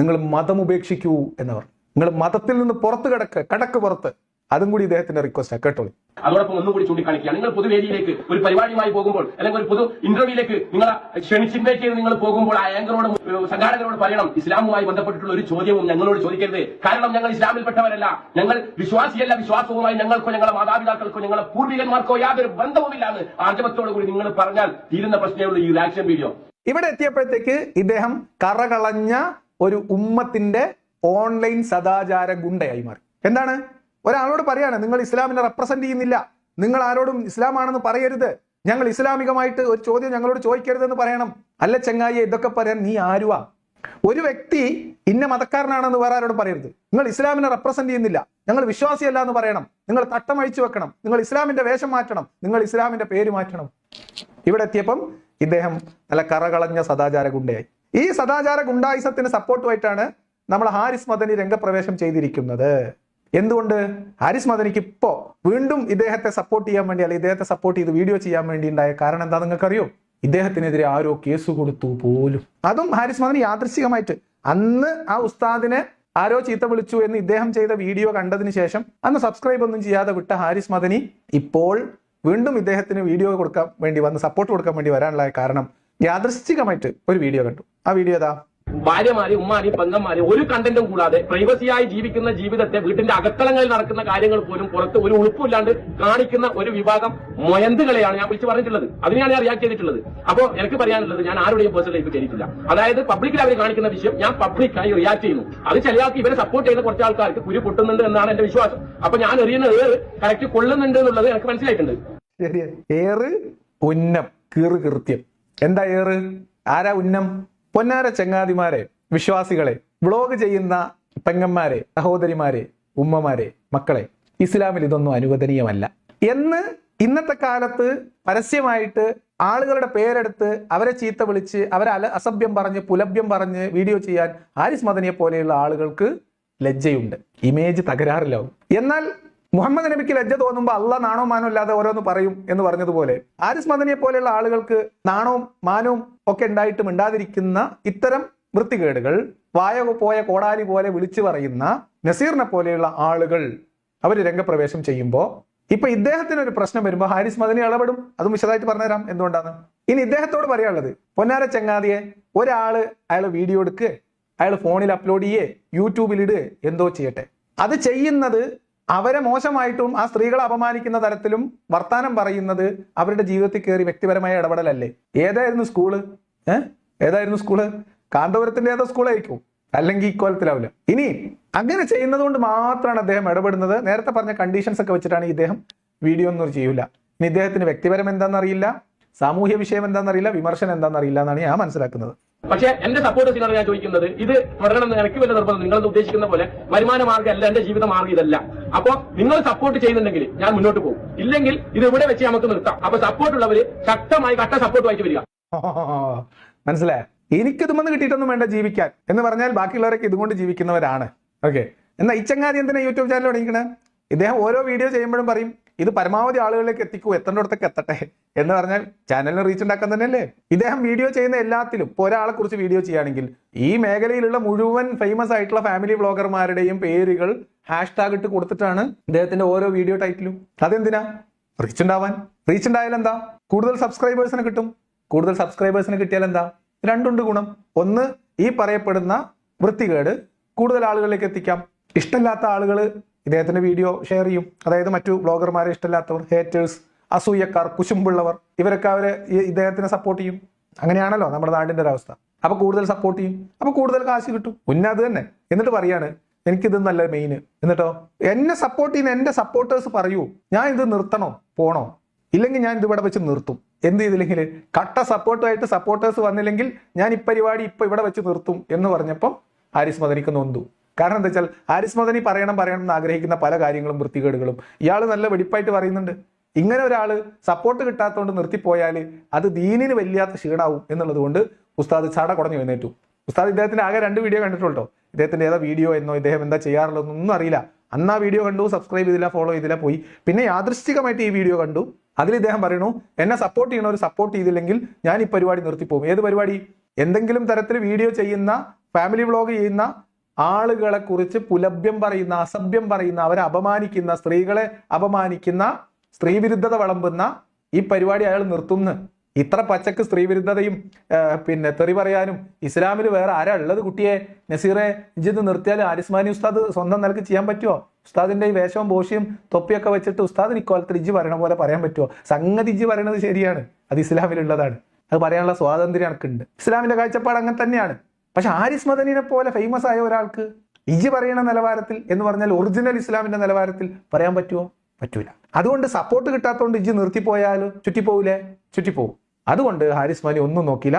നിങ്ങൾ മതം ഉപേക്ഷിക്കൂ എന്നവർ, നിങ്ങൾ മതത്തിൽ നിന്ന് പുറത്ത് കടക്ക് പുറത്ത്. അതും കൂടി ഇദ്ദേഹത്തിന്റെ റിക്വസ്റ്റാണ്, കേട്ടോളൂ. അതോടൊപ്പം ഒന്നുകൂടി ചൂണ്ടിക്കാണിക്കുക, നിങ്ങൾ പൊതുവേദിയിലേക്ക് ഒരു പരിപാടിയുമായി പോകുമ്പോൾ അല്ലെങ്കിൽ ഒരു പൊതു ഇന്റർവ്യൂയിലേക്ക് നിങ്ങൾ ക്ഷണിച്ചിൻവൈറ്റ് ചെയ്ത് നിങ്ങൾ പോകുമ്പോൾ ആ ആങ്കറോട് സംഘാടകരോട് പറയണം, ഇസ്ലാമുമായി ബന്ധപ്പെട്ടിട്ടുള്ള ഒരു ചോദ്യവും ഞങ്ങളോട് ചോദിക്കരുത്. കാരണം ഞങ്ങൾ ഇസ്ലാമിൽപ്പെട്ടവരല്ല, ഞങ്ങൾ വിശ്വാസിയല്ല, വിശ്വാസവുമായി ഞങ്ങൾക്കോ ഞങ്ങളുടെ മാതാപിതാക്കൾക്കോ ഞങ്ങളുടെ പൂർവികന്മാർക്കോ യാതൊരു ബന്ധവുമില്ലാന്ന് ആർജവത്തോടു കൂടി നിങ്ങൾ പറഞ്ഞാൽ തീരുന്ന പ്രശ്നമേ ഉള്ളൂ ഈ റിയാക്ഷൻ വീഡിയോ. ഇവിടെ എത്തിയപ്പോഴത്തേക്ക് ഇദ്ദേഹം കറകളഞ്ഞ ഒരു ഉമ്മത്തിന്റെ ഓൺലൈൻ സദാചാര ഗുണ്ടയായി മാറി. എന്താണ്? ഒരാളോട് പറയാണ്, നിങ്ങൾ ഇസ്ലാമിനെ റെപ്രസെന്റ് ചെയ്യുന്നില്ല, നിങ്ങൾ ആരോടും ഇസ്ലാമാണെന്ന് പറയരുത്, ഞങ്ങൾ ഇസ്ലാമികമായിട്ട് ഒരു ചോദ്യം ഞങ്ങളോട് ചോദിക്കരുതെന്ന് പറയണം. അല്ല ചങ്ങായി, ഇതൊക്കെ പറയാൻ നീ ആരുവാ? ഒരു വ്യക്തി ഇന്ന മതക്കാരനാണെന്ന് വേറെ ആരോടും പറയരുത്. നിങ്ങൾ ഇസ്ലാമിനെ റെപ്രസെന്റ് ചെയ്യുന്നില്ല, ഞങ്ങൾ വിശ്വാസിയല്ല എന്ന് പറയണം. നിങ്ങൾ തട്ടം അഴിച്ചു വെക്കണം, നിങ്ങൾ ഇസ്ലാമിന്റെ വേഷം മാറ്റണം, നിങ്ങൾ ഇസ്ലാമിന്റെ പേര് മാറ്റണം. ഇവിടെ എത്തിയപ്പം ഇദ്ദേഹം നല്ല കറകളഞ്ഞ സദാചാര ഗുണ്ടയായി. ഈ സദാചാര ഗുണ്ടായിസത്തിന് സപ്പോർട്ടുമായിട്ടാണ് നമ്മൾ ഹാരിസ് മദനി രംഗപ്രവേശം ചെയ്തിരിക്കുന്നത്. എന്തുകൊണ്ട്? ഹാരിസ് മദനിക്ക് ഇപ്പോ വീണ്ടും ഇദ്ദേഹത്തെ സപ്പോർട്ട് ചെയ്യാൻ വേണ്ടി, അല്ലെങ്കിൽ ഇദ്ദേഹത്തെ സപ്പോർട്ട് ചെയ്ത് വീഡിയോ ചെയ്യാൻ വേണ്ടി ഉണ്ടായ കാരണം എന്താ നിങ്ങൾക്കറിയോ? ഇദ്ദേഹത്തിനെതിരെ ആരോ കേസ് കൊടുത്തു പോലും. അതും ഹാരിസ് മദനി യാദൃശ്ചികമായിട്ട് അന്ന് ആ ഉസ്താദിനെ ആരോ ചീത്ത വിളിച്ചു എന്ന് ഇദ്ദേഹം ചെയ്ത വീഡിയോ കണ്ടതിന് ശേഷം അന്ന് സബ്സ്ക്രൈബ് ഒന്നും ചെയ്യാതെ വിട്ട ഹാരിസ് മദനി ഇപ്പോൾ വീണ്ടും ഇദ്ദേഹത്തിന് വീഡിയോ കൊടുക്കാൻ വേണ്ടി വന്ന് സപ്പോർട്ട് കൊടുക്കാൻ വേണ്ടി വരാനുള്ള കാരണം യാദൃശ്ചികമായിട്ട് ഒരു വീഡിയോ കണ്ടു. ആ വീഡിയോ ഏതാ? ഭാര്യമാര്, ഉമ്മാരി, പെങ്ങന്മാര് ഒരു കണ്ടന്റും കൂടാതെ പ്രൈവസിയായി ജീവിക്കുന്ന ജീവിതത്തെ വീട്ടിന്റെ അകത്തളങ്ങളിൽ നടക്കുന്ന കാര്യങ്ങൾ പോലും പുറത്ത് ഒരു ഉളുപ്പില്ലാണ്ട് കാണിക്കുന്ന ഒരു വിഭാഗം മൊയന്തുകളെയാണ് ഞാൻ വിളിച്ച് പറഞ്ഞിട്ടുള്ളത്. അതിനെയാണ് ഞാൻ റിയാക്ട് ചെയ്തിട്ടുള്ളത്. അപ്പോ എനിക്ക് പറയാനുള്ളത്, ഞാൻ ആരുടെയും പേഴ്സണൽ ലൈഫ് കയറിയിട്ടില്ല. അതായത് പബ്ലിക്കിൽ അവർ കാണിക്കുന്ന വിഷയം ഞാൻ പബ്ലിക്കായി റിയാക്ട് ചെയ്യുന്നു. അത് ചില ആൾക്ക് ഇവരെ സപ്പോർട്ട് ചെയ്യുന്ന കുറച്ച് ആൾക്കാർക്ക് കുരു പൊട്ടുന്നുണ്ട് എന്നാണ് എന്റെ വിശ്വാസം. അപ്പൊ ഞാൻ എറിയുന്ന ഏറ് കറക്റ്റ് കൊള്ളുന്നുണ്ട് എന്നുള്ളത് എനിക്ക് മനസ്സിലായിട്ടുണ്ട്. ഏറ് ഉന്നം, കീർകൃത്യം. എന്താ ഏറ്? ആരാ ഉന്നം? പൊന്നാര ചങ്ങാതിമാരെ, വിശ്വാസികളെ, വ്ളോഗ് ചെയ്യുന്ന പെങ്ങന്മാരെ, സഹോദരിമാരെ, ഉമ്മമാരെ, മക്കളെ, ഇസ്ലാമിൽ ഇതൊന്നും അനുവദനീയമല്ല എന്ന് ഇന്നത്തെ കാലത്ത് പരസ്യമായിട്ട് ആളുകളുടെ പേരെടുത്ത് അവരെ ചീത്ത വിളിച്ച് അവരെ അസഭ്യം പറഞ്ഞ് പുലഭ്യം പറഞ്ഞ് വീഡിയോ ചെയ്യാൻ ഹാരിസ് മദനിയെ പോലെയുള്ള ആളുകൾക്ക് ലജ്ജയുണ്ട്. ഇമേജ് തകരാറിലാവും. എന്നാൽ മുഹമ്മദ് നബിക്ക് ലജ്ജ തോന്നുമ്പോൾ അള്ളാഹ് നാണോ മാനോ ഇല്ലാതെ ഓരോന്ന് പറയും എന്ന് പറഞ്ഞതുപോലെ ഹാരിസ് മദനിയെ പോലെയുള്ള ആളുകൾക്ക് നാണവും മാനവും ഒക്കെ ഉണ്ടായിട്ടും ഉണ്ടാതിരിക്കുന്ന ഇത്തരം വൃത്തികേടുകൾ വായ പോയ കോടാലി പോലെ വിളിച്ചു പറയുന്ന നസീറിനെ പോലെയുള്ള ആളുകൾ അവർ രംഗപ്രവേശം ചെയ്യുമ്പോൾ ഇപ്പൊ ഇദ്ദേഹത്തിന് ഒരു പ്രശ്നം വരുമ്പോൾ ഹാരിസ് മദനി ഇടപെടും. അതും വിശദമായിട്ട് പറഞ്ഞുതരാം എന്തുകൊണ്ടാണ്. ഇനി ഇദ്ദേഹത്തോട് പറയാനുള്ളത്, പൊന്നാര ചങ്ങാതിയെ, ഒരാള് അയാൾ വീഡിയോ എടുക്കുക, അയാൾ ഫോണിൽ അപ്ലോഡ് ചെയ്യേ, യൂട്യൂബിൽ ഇടുക, എന്തോ ചെയ്യട്ടെ. അത് ചെയ്യുന്നത് അവരെ മോശമായിട്ടും ആ സ്ത്രീകളെ അപമാനിക്കുന്ന തരത്തിലും വർത്താനം പറയുന്നത് അവരുടെ ജീവിതത്തിൽ കയറി വ്യക്തിപരമായ ഇടപെടലല്ലേ? ഏതായിരുന്നു സ്കൂള്? ഏതായിരുന്നു സ്കൂള്? കാന്തപുരത്തിന്റെ ഏതോ സ്കൂളായിരിക്കും, അല്ലെങ്കിൽ ഇക്കോലത്തിലാവില്ല. ഇനി അങ്ങനെ ചെയ്യുന്നത് കൊണ്ട് മാത്രമാണ് അദ്ദേഹം ഇടപെടുന്നത്. നേരത്തെ പറഞ്ഞ കണ്ടീഷൻസ് ഒക്കെ വെച്ചിട്ടാണ് ഇദ്ദേഹം വീഡിയോ ഒന്നും ചെയ്യൂല. ഇനി ഇദ്ദേഹത്തിന് വ്യക്തിപരം എന്താണെന്നറിയില്ല, സാമൂഹ്യ വിഷയം എന്താണെന്നറിയില്ല, വിമർശനം എന്താണെന്നറിയില്ല എന്നാണ് ഞാൻ മനസ്സിലാക്കുന്നത്. പക്ഷേ എന്റെ സപ്പോർട്ടേഴ്സിനോട് ഞാൻ ചോദിക്കുന്നത്, ഇത് തുടരണം എനിക്ക് വല്ല നിർബന്ധം, നിങ്ങളത് ഉദ്ദേശിക്കുന്ന പോലെ വരുമാന മാർഗ്ഗം അല്ല, എന്റെ ജീവിത മാർഗ്ഗം ഇതല്ല. അപ്പൊ നിങ്ങൾ സപ്പോർട്ട് ചെയ്യുന്നുണ്ടെങ്കിൽ ഞാൻ മുന്നോട്ട് പോകും, ഇല്ലെങ്കിൽ ഇത് ഇവിടെ വെച്ച് നമുക്ക് നിർത്താം. അപ്പൊ സപ്പോർട്ടുള്ളവര് ശക്തമായി കട്ട സപ്പോർട്ടുമായിട്ട് വരിക. മനസ്സിലായ? എനിക്കിതുമെന്ന് കിട്ടിയിട്ടൊന്നും വേണ്ട ജീവിക്കാൻ എന്ന് പറഞ്ഞാൽ ബാക്കിയുള്ളവരൊക്കെ ഇതുകൊണ്ട് ജീവിക്കുന്നവരാണ്. ഓക്കെ, എന്നാ ഈ ചങ്ങാതി എന്തിനാ യൂട്യൂബ് ചാനൽ തുടങ്ങിക്കണേ? ഇദ്ദേഹം ഓരോ വീഡിയോ ചെയ്യുമ്പോഴും പറയും ഇത് പരമാവധി ആളുകളിലേക്ക് എത്തിക്കൂ, എത്തേണ്ടടത്തൊക്കെ എത്തട്ടെ എന്ന് പറഞ്ഞാൽ ചാനലിന് റീച്ച് ഉണ്ടാക്കാൻ തന്നെയല്ലേ ഇദ്ദേഹം വീഡിയോ ചെയ്യുന്ന എല്ലാത്തിലും. ഇപ്പോൾ ഒരാളെ കുറിച്ച് വീഡിയോ ചെയ്യുകയാണെങ്കിൽ ഈ മേഖലയിലുള്ള മുഴുവൻ ഫേമസ് ആയിട്ടുള്ള ഫാമിലി വ്ളോഗർമാരുടെയും പേരുകൾ ഹാഷ്ടാഗ് ഇട്ട് കൊടുത്തിട്ടാണ് ഇദ്ദേഹത്തിന്റെ ഓരോ വീഡിയോ ടൈറ്റിലും. അതെന്തിനാ? റീച്ച് ഉണ്ടാവാൻ. റീച്ച് ഉണ്ടായാൽ എന്താ? കൂടുതൽ സബ്സ്ക്രൈബേഴ്സിന് കിട്ടും. കൂടുതൽ സബ്സ്ക്രൈബേഴ്സിന് കിട്ടിയാൽ എന്താ? രണ്ടുണ്ട് ഗുണം. ഒന്ന്, ഈ പറയപ്പെടുന്ന വൃത്തികേട് കൂടുതൽ ആളുകളിലേക്ക് എത്തിക്കാം. ഇഷ്ടമില്ലാത്ത ആളുകൾ ഇദ്ദേഹത്തിന്റെ വീഡിയോ ഷെയർ ചെയ്യും. അതായത് മറ്റു ബ്ലോഗർമാരെ ഇഷ്ടമില്ലാത്തവർ, ഹേറ്റേഴ്സ്, അസൂയക്കാർ, കുശുമ്പുള്ളവർ, ഇവരൊക്കെ ഇദ്ദേഹത്തിനെ സപ്പോർട്ട് ചെയ്യും. അങ്ങനെയാണല്ലോ നമ്മുടെ നാടിന്റെ ഒരവസ്ഥ. അപ്പൊ കൂടുതൽ സപ്പോർട്ട് ചെയ്യും, അപ്പൊ കൂടുതൽ കാശ് കിട്ടും. ഉന്നത് തന്നെ. എന്നിട്ട് പറയാണ് എനിക്കിത് നല്ല മെയിൻ. എന്നിട്ടോ എന്നെ സപ്പോർട്ട് ചെയ്യുന്ന എന്റെ സപ്പോർട്ടേഴ്സ് പറയൂ ഞാൻ ഇത് നിർത്തണോ പോണോ, ഇല്ലെങ്കിൽ ഞാൻ ഇത് ഇവിടെ വെച്ച് നിർത്തും. എന്ത് ചെയ്തില്ലെങ്കിൽ കട്ട സപ്പോർട്ടുമായിട്ട് സപ്പോർട്ടേഴ്സ് വന്നില്ലെങ്കിൽ ഞാൻ ഈ പരിപാടി ഇപ്പൊ ഇവിടെ വെച്ച് നിർത്തും എന്ന് പറഞ്ഞപ്പോൾ ഹാരിസ് മദനിക്ക് നൊന്തു. കാരണം എന്താ വെച്ചാൽ ഹാരിസ് മദനി പറയണം എന്ന് ആഗ്രഹിക്കുന്ന പല കാര്യങ്ങളും വൃത്തികേടുകളും ഇയാൾ നല്ല വെടിപ്പായിട്ട് പറയുന്നുണ്ട്. ഇങ്ങനെ ഒരാൾ സപ്പോർട്ട് കിട്ടാത്തതുകൊണ്ട് നിർത്തിപ്പോയാൽ അത് ദീനിന് വല്ലാത്ത ക്ഷീണാവും എന്നുള്ളത് കൊണ്ട് ഉസ്താദ് ചട കുടഞ്ഞു എഴുന്നേറ്റു. ഉസ്താദ് ഇദ്ദേഹത്തിന്റെ ആകെ 2 വീഡിയോ കണ്ടിട്ടുള്ളൂ. ഇദ്ദേഹത്തിന്റെ ഏതാ വീഡിയോ എന്നോ ഇദ്ദേഹം എന്താ ചെയ്യാറുള്ളതെന്നോ ഒന്നും അറിയില്ല. അന്ന് ആ വീഡിയോ കണ്ടു, സബ്സ്ക്രൈബ് ചെയ്തില്ല, ഫോളോ ചെയ്തില്ല, പോയി. പിന്നെ യാദൃശ്ചികമായിട്ട് ഈ വീഡിയോ കണ്ടു. അതിൽ ഇദ്ദേഹം പറയണു എന്നെ സപ്പോർട്ട് ചെയ്യണവർ സപ്പോർട്ട് ചെയ്തില്ലെങ്കിൽ ഞാൻ ഈ പരിപാടി നിർത്തിപ്പോകും. ഏത് പരിപാടി? എന്തെങ്കിലും തരത്തിൽ വീഡിയോ ചെയ്യുന്ന, ഫാമിലി വ്ളോഗ് ചെയ്യുന്ന ആളുകളെ കുറിച്ച് പുലഭ്യം പറയുന്ന, അസഭ്യം പറയുന്ന, അവരെ അപമാനിക്കുന്ന, സ്ത്രീകളെ അപമാനിക്കുന്ന, സ്ത്രീ വിരുദ്ധത വിളമ്പുന്ന ഈ പരിപാടി അയാൾ നിർത്തുന്നു. ഇത്ര പച്ചക്ക് സ്ത്രീ വിരുദ്ധതയും പിന്നെ തെറി പറയാനും ഇസ്ലാമിൽ വേറെ ആരാ ഉള്ളത്? കുട്ടിയെ നസീറെ ഇജ്ജ് നിർത്തിയാൽ ഹാരിസ് മദനി ഉസ്താദ് സ്വന്തം നിലക്ക് ചെയ്യാൻ പറ്റുമോ? ഉസ്താദിന്റെ ഈ വേഷവും ബോഷിയും തൊപ്പിയൊക്കെ വെച്ചിട്ട് ഉസ്താദിന് ഇക്കോലത്തിൽ ഇജ്ജ് പറയണ പോലെ പറയാൻ പറ്റുമോ? സംഗതി ഇജ്ജ് പറയണത് ശരിയാണ്, അത് ഇസ്ലാമിലുള്ളതാണ്, അത് പറയാനുള്ള സ്വാതന്ത്ര്യം എനിക്കുണ്ട്. ഇസ്ലാമിന്റെ കാഴ്ചപ്പാട് അങ്ങനെ തന്നെയാണ്. പക്ഷെ ഹാരിസ് മദനിനെ പോലെ ഫേമസ് ആയ ഒരാൾക്ക് ഇജ്ജ് പറയണ നിലവാരത്തിൽ എന്ന് പറഞ്ഞാൽ ഒറിജിനൽ ഇസ്ലാമിന്റെ നിലവാരത്തിൽ പറയാൻ പറ്റുമോ? പറ്റൂല. അതുകൊണ്ട് സപ്പോർട്ട് കിട്ടാത്തതുകൊണ്ട് ഇജ്ജ് നിർത്തിപ്പോയാലും ചുറ്റിപ്പോവില്ലേ? ചുറ്റിപ്പോവും. അതുകൊണ്ട് ഹാരിസ് മദനി ഒന്നും നോക്കിയില്ല,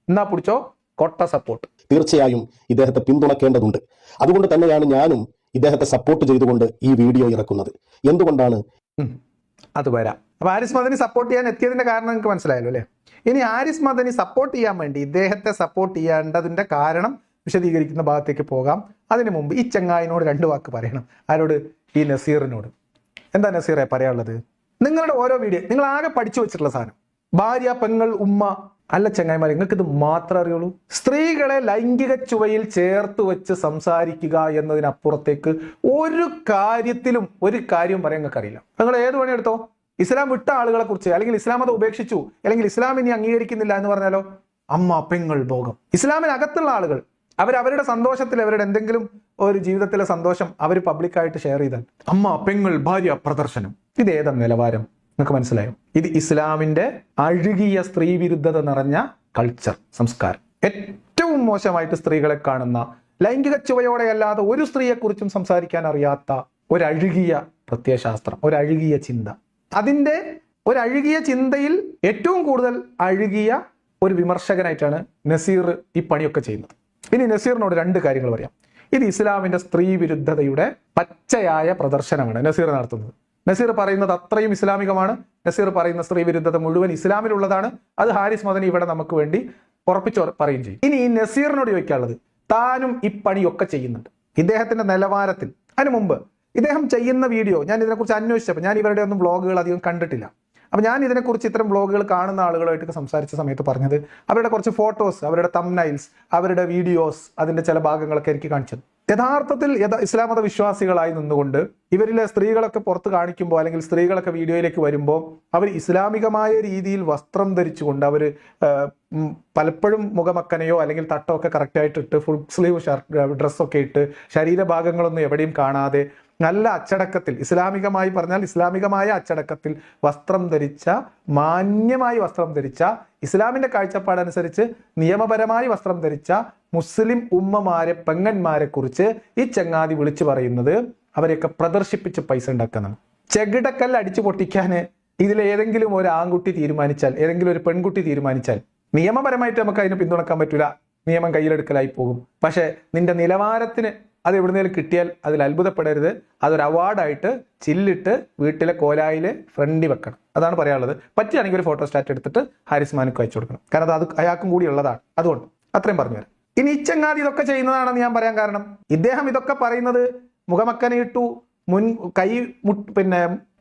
എന്നാ പിടിച്ചോ കൊട്ട സപ്പോർട്ട്. തീർച്ചയായും ഇദ്ദേഹത്തെ പിന്തുണക്കേണ്ടതുണ്ട്. അതുകൊണ്ട് തന്നെയാണ് ഞാനും ഇദ്ദേഹത്തെ സപ്പോർട്ട് ചെയ്തുകൊണ്ട് ഈ വീഡിയോ ഇറക്കുന്നത്. എന്തുകൊണ്ടാണ്? അത് വരാം. അപ്പൊ ഹാരിസ് മദനി സപ്പോർട്ട് ചെയ്യാൻ എത്തിയതിന്റെ കാരണം നിങ്ങൾക്ക് മനസ്സിലായല്ലോ അല്ലെ? ഇനി ഹാരിസ് മദനി സപ്പോർട്ട് ചെയ്യാൻ വേണ്ടി ഇദ്ദേഹത്തെ സപ്പോർട്ട് ചെയ്യേണ്ടതിന്റെ കാരണം വിശദീകരിക്കുന്ന ഭാഗത്തേക്ക് പോകാം. അതിനു മുമ്പ് ഈ ചങ്ങായിനോട് 2 വാക്ക് പറയണം. ആരോട്? ഈ നസീറിനോട്. എന്താ നസീറെ പറയാനുള്ളത്? നിങ്ങളുടെ ഓരോ വീഡിയോ നിങ്ങൾ ആകെ പഠിച്ചു വെച്ചിട്ടുള്ള സാധനം ഭാര്യ, പെങ്ങൾ, ഉമ്മ അല്ല ചങ്ങായിമാർ, നിങ്ങൾക്ക് ഇത് മാത്രമേ അറിയുള്ളൂ. സ്ത്രീകളെ ലൈംഗിക ചുവയിൽ ചേർത്ത് വെച്ച് സംസാരിക്കുക എന്നതിനപ്പുറത്തേക്ക് ഒരു കാര്യത്തിലും ഒരു കാര്യം പറയാൻ നിങ്ങൾക്ക് അറിയില്ല. നിങ്ങൾ ഏത് പണി എടുത്തോ, ഇസ്ലാം വിട്ട ആളുകളെ കുറിച്ച്, അല്ലെങ്കിൽ ഇസ്ലാം അത് ഉപേക്ഷിച്ചു, അല്ലെങ്കിൽ ഇസ്ലാം ഇനി അംഗീകരിക്കുന്നില്ല എന്ന് പറഞ്ഞാലോ അമ്മ, പെങ്ങൾ, ഭോഗം. ഇസ്ലാമിനകത്തുള്ള ആളുകൾ അവരവരുടെ സന്തോഷത്തിൽ, അവരുടെ എന്തെങ്കിലും ഒരു ജീവിതത്തിലെ സന്തോഷം അവർ പബ്ലിക്കായിട്ട് ഷെയർ ചെയ്താൽ അമ്മ, പെങ്ങൾ, ഭാര്യ, പ്രദർശനം. ഇത് ഏതാ നിലവാരം? നിങ്ങൾക്ക് മനസ്സിലായോ? ഇത് ഇസ്ലാമിന്റെ അഴുകിയ സ്ത്രീ വിരുദ്ധത നിറഞ്ഞ കൾച്ചർ, സംസ്കാരം. ഏറ്റവും മോശമായിട്ട് സ്ത്രീകളെ കാണുന്ന, ലൈംഗിക ചുവയോടെയല്ലാതെ ഒരു സ്ത്രീയെക്കുറിച്ചും സംസാരിക്കാൻ അറിയാത്ത ഒരഴുകിയ പ്രത്യയശാസ്ത്രം, ഒരഴുകിയ ചിന്ത. അതിന്റെ ഒരഴുകിയ ചിന്തയിൽ ഏറ്റവും കൂടുതൽ അഴുകിയ ഒരു വിമർശകനായിട്ടാണ് നസീർ ഈ പണിയൊക്കെ ചെയ്യുന്നത്. ഇനി നസീറിനോട് 2 കാര്യങ്ങൾ പറയാം. ഇത് ഇസ്ലാമിന്റെ സ്ത്രീ വിരുദ്ധതയുടെ പച്ചയായ പ്രദർശനമാണ് നസീർ നടത്തുന്നത്. നസീർ പറയുന്നത് അത്രയും ഇസ്ലാമികമാണ്. നസീർ പറയുന്ന സ്ത്രീ വിരുദ്ധത മുഴുവൻ ഇസ്ലാമിലുള്ളതാണ്. അത് ഹാരിസ് മദനി ഇവിടെ നമുക്ക് വേണ്ടി ഉറപ്പിച്ചു പറയും ചെയ്യും. ഇനി ഈ നസീറിനോട് ചോദിക്കാനുള്ളത്, താനും ഈ പണിയൊക്കെ ചെയ്യുന്നുണ്ട് ഇദ്ദേഹത്തിന്റെ നിലവാരത്തിൽ. അതിനു മുമ്പ് ഇദ്ദേഹം ചെയ്യുന്ന വീഡിയോ ഞാൻ ഇതിനെക്കുറിച്ച് അന്വേഷിച്ചപ്പോൾ ഞാൻ ഇവരുടെ ഒന്നും വ്ളോഗുകൾ അധികം കണ്ടിട്ടില്ല. അപ്പം ഞാൻ ഇതിനെക്കുറിച്ച് ഇത്തരം വ്ളോഗുകൾ കാണുന്ന ആളുകളായിട്ട് സംസാരിച്ച സമയത്ത് പറഞ്ഞത് അവരുടെ കുറച്ച് ഫോട്ടോസ്, അവരുടെ തംബ്നൈൽസ്, അവരുടെ വീഡിയോസ്, അതിന്റെ ചില ഭാഗങ്ങളൊക്കെ എനിക്ക് കാണിച്ചത്. യഥാർത്ഥത്തിൽ ഇസ്ലാം മത വിശ്വാസികളായി നിന്നുകൊണ്ട് ഇവരിലെ സ്ത്രീകളൊക്കെ പുറത്ത് കാണിക്കുമ്പോൾ, അല്ലെങ്കിൽ സ്ത്രീകളൊക്കെ വീഡിയോയിലേക്ക് വരുമ്പോൾ അവർ ഇസ്ലാമികമായ രീതിയിൽ വസ്ത്രം ധരിച്ചുകൊണ്ട് അവർ പലപ്പോഴും മുഖമക്കനയോ അല്ലെങ്കിൽ തട്ടോ ഒക്കെ കറക്റ്റായിട്ട് ഇട്ട്, ഫുൾ സ്ലീവ് ഷർട്ട് ഡ്രസ്സൊക്കെ ഇട്ട്, ശരീരഭാഗങ്ങളൊന്നും എവിടെയും കാണാതെ നല്ല അച്ചടക്കത്തിൽ, ഇസ്ലാമികമായി പറഞ്ഞാൽ ഇസ്ലാമികമായ അച്ചടക്കത്തിൽ വസ്ത്രം ധരിച്ച, മാന്യമായി വസ്ത്രം ധരിച്ച, ഇസ്ലാമിന്റെ കാഴ്ചപ്പാടനുസരിച്ച് നിയമപരമായി വസ്ത്രം ധരിച്ച മുസ്ലിം ഉമ്മമാരെ, പെങ്ങന്മാരെ കുറിച്ച് ഈ ചങ്ങാതി വിളിച്ചു പറയുന്നത് അവരെയൊക്കെ പ്രദർശിപ്പിച്ച് പൈസ ഉണ്ടാക്കുന്നതാണ്. ചെകിടക്കല്ല് അടിച്ചു പൊട്ടിക്കാൻ ഇതിലേതെങ്കിലും ഒരു ആൺകുട്ടി തീരുമാനിച്ചാൽ, ഏതെങ്കിലും ഒരു പെൺകുട്ടി തീരുമാനിച്ചാൽ, നിയമപരമായിട്ട് നമുക്ക് അതിനെ പിന്തുണക്കാൻ പറ്റൂല, നിയമം കയ്യിലെടുക്കലായി പോകും. പക്ഷെ നിന്റെ നിലവാരത്തിന് അത് എവിടുന്നേലും കിട്ടിയാൽ അതിൽ അത്ഭുതപ്പെടരുത്. അതൊരു അവാർഡായിട്ട് ചില്ലിട്ട് വീട്ടിലെ കോലായില് ഫ്രണ്ടി വെക്കണം. അതാണ് പറയാനുള്ളത്. പറ്റുകയാണെങ്കിൽ ഒരു ഫോട്ടോ സ്റ്റാറ്റ് എടുത്തിട്ട് ഹാരിസ് മദനിക്ക് അയച്ചു കൊടുക്കണം. കാരണം അത് അയാൾക്കും കൂടി ഉള്ളതാണ്. അതുകൊണ്ട് അത്രയും പറഞ്ഞു തരാം. ഇനി ഈ ചങ്ങാതി ഇതൊക്കെ ചെയ്യുന്നതാണെന്ന് ഞാൻ പറയാൻ കാരണം, ഇദ്ദേഹം ഇതൊക്കെ പറയുന്നത് മുഖമക്കനയിട്ടു,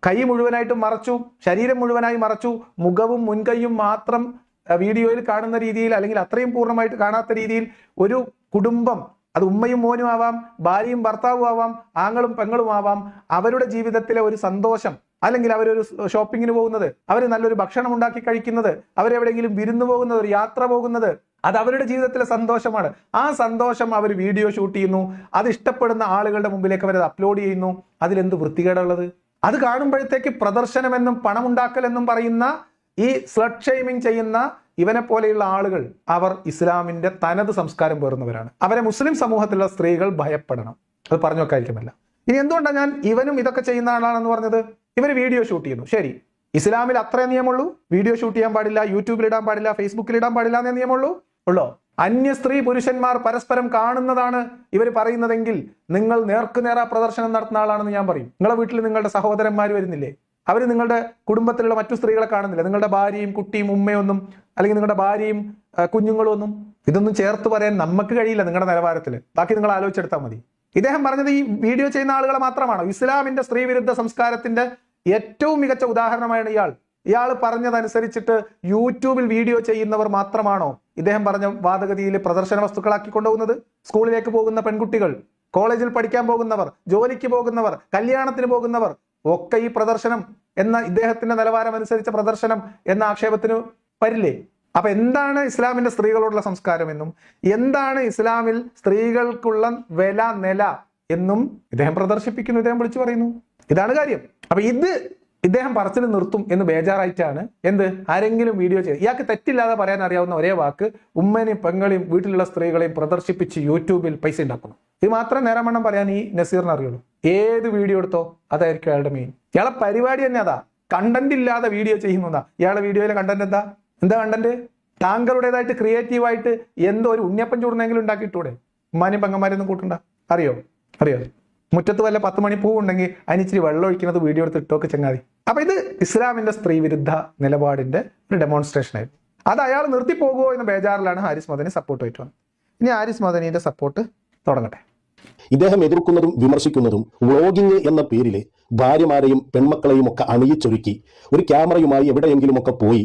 കൈ മുഴുവനായിട്ടും മറച്ചു, ശരീരം മുഴുവനായി മറച്ചു, മുഖവും മുൻകൈയും മാത്രം വീഡിയോയിൽ കാണുന്ന രീതിയിൽ, അല്ലെങ്കിൽ അത്രയും പൂർണ്ണമായിട്ട് കാണാത്ത രീതിയിൽ ഒരു കുടുംബം, അത് ഉമ്മയും മോനും ആവാം, ഭാര്യയും ഭർത്താവും ആവാം, ആങ്ങളും പെങ്ങളും ആവാം, അവരുടെ ജീവിതത്തിലെ ഒരു സന്തോഷം, അല്ലെങ്കിൽ അവരൊരു ഷോപ്പിങ്ങിന് പോകുന്നത്, അവർ നല്ലൊരു ഭക്ഷണം ഉണ്ടാക്കി കഴിക്കുന്നത്, അവരെവിടെയെങ്കിലും വിരുന്നു പോകുന്നത്, ഒരു യാത്ര പോകുന്നത്, അത് അവരുടെ ജീവിതത്തിലെ സന്തോഷമാണ്. ആ സന്തോഷം അവർ വീഡിയോ ഷൂട്ട് ചെയ്യുന്നു, അത് ഇഷ്ടപ്പെടുന്ന ആളുകളുടെ മുമ്പിലേക്ക് അവരത് അപ്ലോഡ് ചെയ്യുന്നു. അതിലെന്ത് വൃത്തികേടുള്ളത്? അത് കാണുമ്പോഴത്തേക്ക് പ്രദർശനമെന്നും പണമുണ്ടാക്കലെന്നും പറയുന്ന ഈ സ്ലട്ട് ഷെയ്മിങ് ചെയ്യുന്ന ഇവനെ പോലെയുള്ള ആളുകൾ അവർ ഇസ്ലാമിന്റെ തനത് സംസ്കാരം പേറുന്നവരാണ്. അവരെ മുസ്ലിം സമൂഹത്തിലുള്ള സ്ത്രീകൾ ഭയപ്പെടണം. അത് പറഞ്ഞു വെക്കാതിരിക്കുമല്ല. ഇനി എന്തുകൊണ്ടാണ് ഞാൻ ഇവനും ഇതൊക്കെ ചെയ്യുന്ന ആളാണെന്ന് പറഞ്ഞത്? ഇവര് വീഡിയോ ഷൂട്ട് ചെയ്യുന്നു. ശരി, ഇസ്ലാമിൽ അത്രേ നിയമമുള്ളൂ. വീഡിയോ ഷൂട്ട് ചെയ്യാൻ പാടില്ല, യൂട്യൂബിൽ ഇടാൻ പാടില്ല, ഫേസ്ബുക്കിൽ ഇടാൻ പാടില്ല എന്നേ നിയമമുള്ളൂ. ഉള്ളോ? അന്യ സ്ത്രീ പുരുഷന്മാർ പരസ്പരം കാണുന്നതാണ് ഇവർ പറയുന്നതെങ്കിൽ നിങ്ങൾ നേർക്കുനേറാ പ്രദർശനം നടത്തുന്ന ആളാണെന്ന് ഞാൻ പറയും. നിങ്ങളുടെ വീട്ടിൽ നിങ്ങളുടെ സഹോദരന്മാർ വരുന്നില്ലേ? അവർ നിങ്ങളുടെ കുടുംബത്തിലുള്ള മറ്റു സ്ത്രീകളെ കാണുന്നില്ല? നിങ്ങളുടെ ഭാര്യയും കുട്ടിയും ഉമ്മയൊന്നും, അല്ലെങ്കിൽ നിങ്ങളുടെ ഭാര്യയും കുഞ്ഞുങ്ങളും ഒന്നും ഇതൊന്നും ചേർത്ത് പറയാൻ നമുക്ക് കഴിയില്ല നിങ്ങളുടെ നിലവാരത്തിൽ. ബാക്കി നിങ്ങൾ ആലോചിച്ചെടുത്താൽ മതി. ഇദ്ദേഹം പറഞ്ഞത് ഈ വീഡിയോ ചെയ്യുന്ന ആളുകളെ മാത്രമാണോ? ഇസ്ലാമിന്റെ സ്ത്രീ വിരുദ്ധ സംസ്കാരത്തിന്റെ ഏറ്റവും മികച്ച ഉദാഹരണമാണ് ഇയാൾ പറഞ്ഞതനുസരിച്ചിട്ട് യൂട്യൂബിൽ വീഡിയോ ചെയ്യുന്നവർ മാത്രമാണോ ഇദ്ദേഹം പറഞ്ഞ വാദഗതിയിൽ പ്രദർശന വസ്തുക്കളാക്കി കൊണ്ടുപോകുന്നത്? സ്കൂളിലേക്ക് പോകുന്ന പെൺകുട്ടികൾ, കോളേജിൽ പഠിക്കാൻ പോകുന്നവർ, ജോലിക്ക് പോകുന്നവർ, കല്യാണത്തിന് പോകുന്നവർ ഒക്കെ ഈ പ്രദർശനം എന്ന ഇദ്ദേഹത്തിന്റെ നിലവാരം അനുസരിച്ച പ്രദർശനം എന്ന ആക്ഷേപത്തിന് വരില്ലേ? അപ്പൊ എന്താണ് ഇസ്ലാമിന്റെ സ്ത്രീകളോടുള്ള സംസ്കാരം എന്നും എന്താണ് ഇസ്ലാമിൽ സ്ത്രീകൾക്കുള്ള നില എന്നും ഇദ്ദേഹം പ്രദർശിപ്പിക്കുന്നു, ഇദ്ദേഹം വിളിച്ചു പറയുന്നു. ഇതാണ് കാര്യം. അപ്പൊ ഇദ്ദേഹം പറച്ചിൽ നിർത്തും എന്ന് ബേജാറായിട്ടാണ് ആരെങ്കിലും വീഡിയോ ചെയ്ത്. ഇയാൾക്ക് തെറ്റില്ലാതെ പറയാൻ അറിയാവുന്ന ഒരേ വാക്ക് ഉമ്മനെയും പെങ്ങളെയും വീട്ടിലുള്ള സ്ത്രീകളെയും പ്രദർശിപ്പിച്ച് യൂട്യൂബിൽ പൈസ ഉണ്ടാക്കുന്നു. ഇത് മാത്രം നേരമണ്ണം പറയാൻ ഈ നസീറിന് അറിയുള്ളൂ. ഏത് വീഡിയോ എടുത്തോ അതായിരിക്കും അയാളുടെ മെയിൻ. ഇയാളെ പരിപാടി തന്നെ അതാ. കണ്ടന്റ് ഇല്ലാതെ വീഡിയോ ചെയ്യുന്നതാ. ഇയാളുടെ വീഡിയോയിലെ കണ്ടന്റ് എന്താ കണ്ടന്റ്? താങ്കളുടേതായിട്ട് ക്രിയേറ്റീവായിട്ട് എന്തോ ഒരു ഉണ്ണിയപ്പം ചൂടുന്നെങ്കിലും ഉണ്ടാക്കിയിട്ടൂടെ? ഉമ്മാനും പെങ്ങന്മാരൊന്നും കൂട്ടണ്ട. അറിയോ? മുറ്റത്ത് വല്ല 10 മണി പൂവുണ്ടെങ്കിൽ അതിനിച്ചിരി വെള്ളം ഒഴിക്കുന്നത് വീഡിയോ എടുത്ത് ഇട്ടോക്ക് ചങ്ങാതി. അപ്പൊ ഇത് ഇസ്ലാമിന്റെ സ്ത്രീ വിരുദ്ധ നിലപാടിന്റെ ഒരു ഡെമോൺസ്ട്രേഷൻ ആയിരുന്നു. അത് അയാൾ നിർത്തിപ്പോകുമോ എന്ന ബേജാറിലാണ് ഹാരിസ് മദനി സപ്പോർട്ട് ആയിട്ട് വന്നത്. ഇനി ഹാരിസ് മദനിയുടെ സപ്പോർട്ട് തുടങ്ങട്ടെ. ഇദ്ദേഹം എതിർക്കുന്നതും വിമർശിക്കുന്നതും വ്ളോഗിംഗ് എന്ന പേരിൽ ഭാര്യമാരെയും പെൺമക്കളെയും ഒക്കെ അണിയിച്ചൊരുക്കി ഒരു ക്യാമറയുമായി എവിടെയെങ്കിലുമൊക്കെ പോയി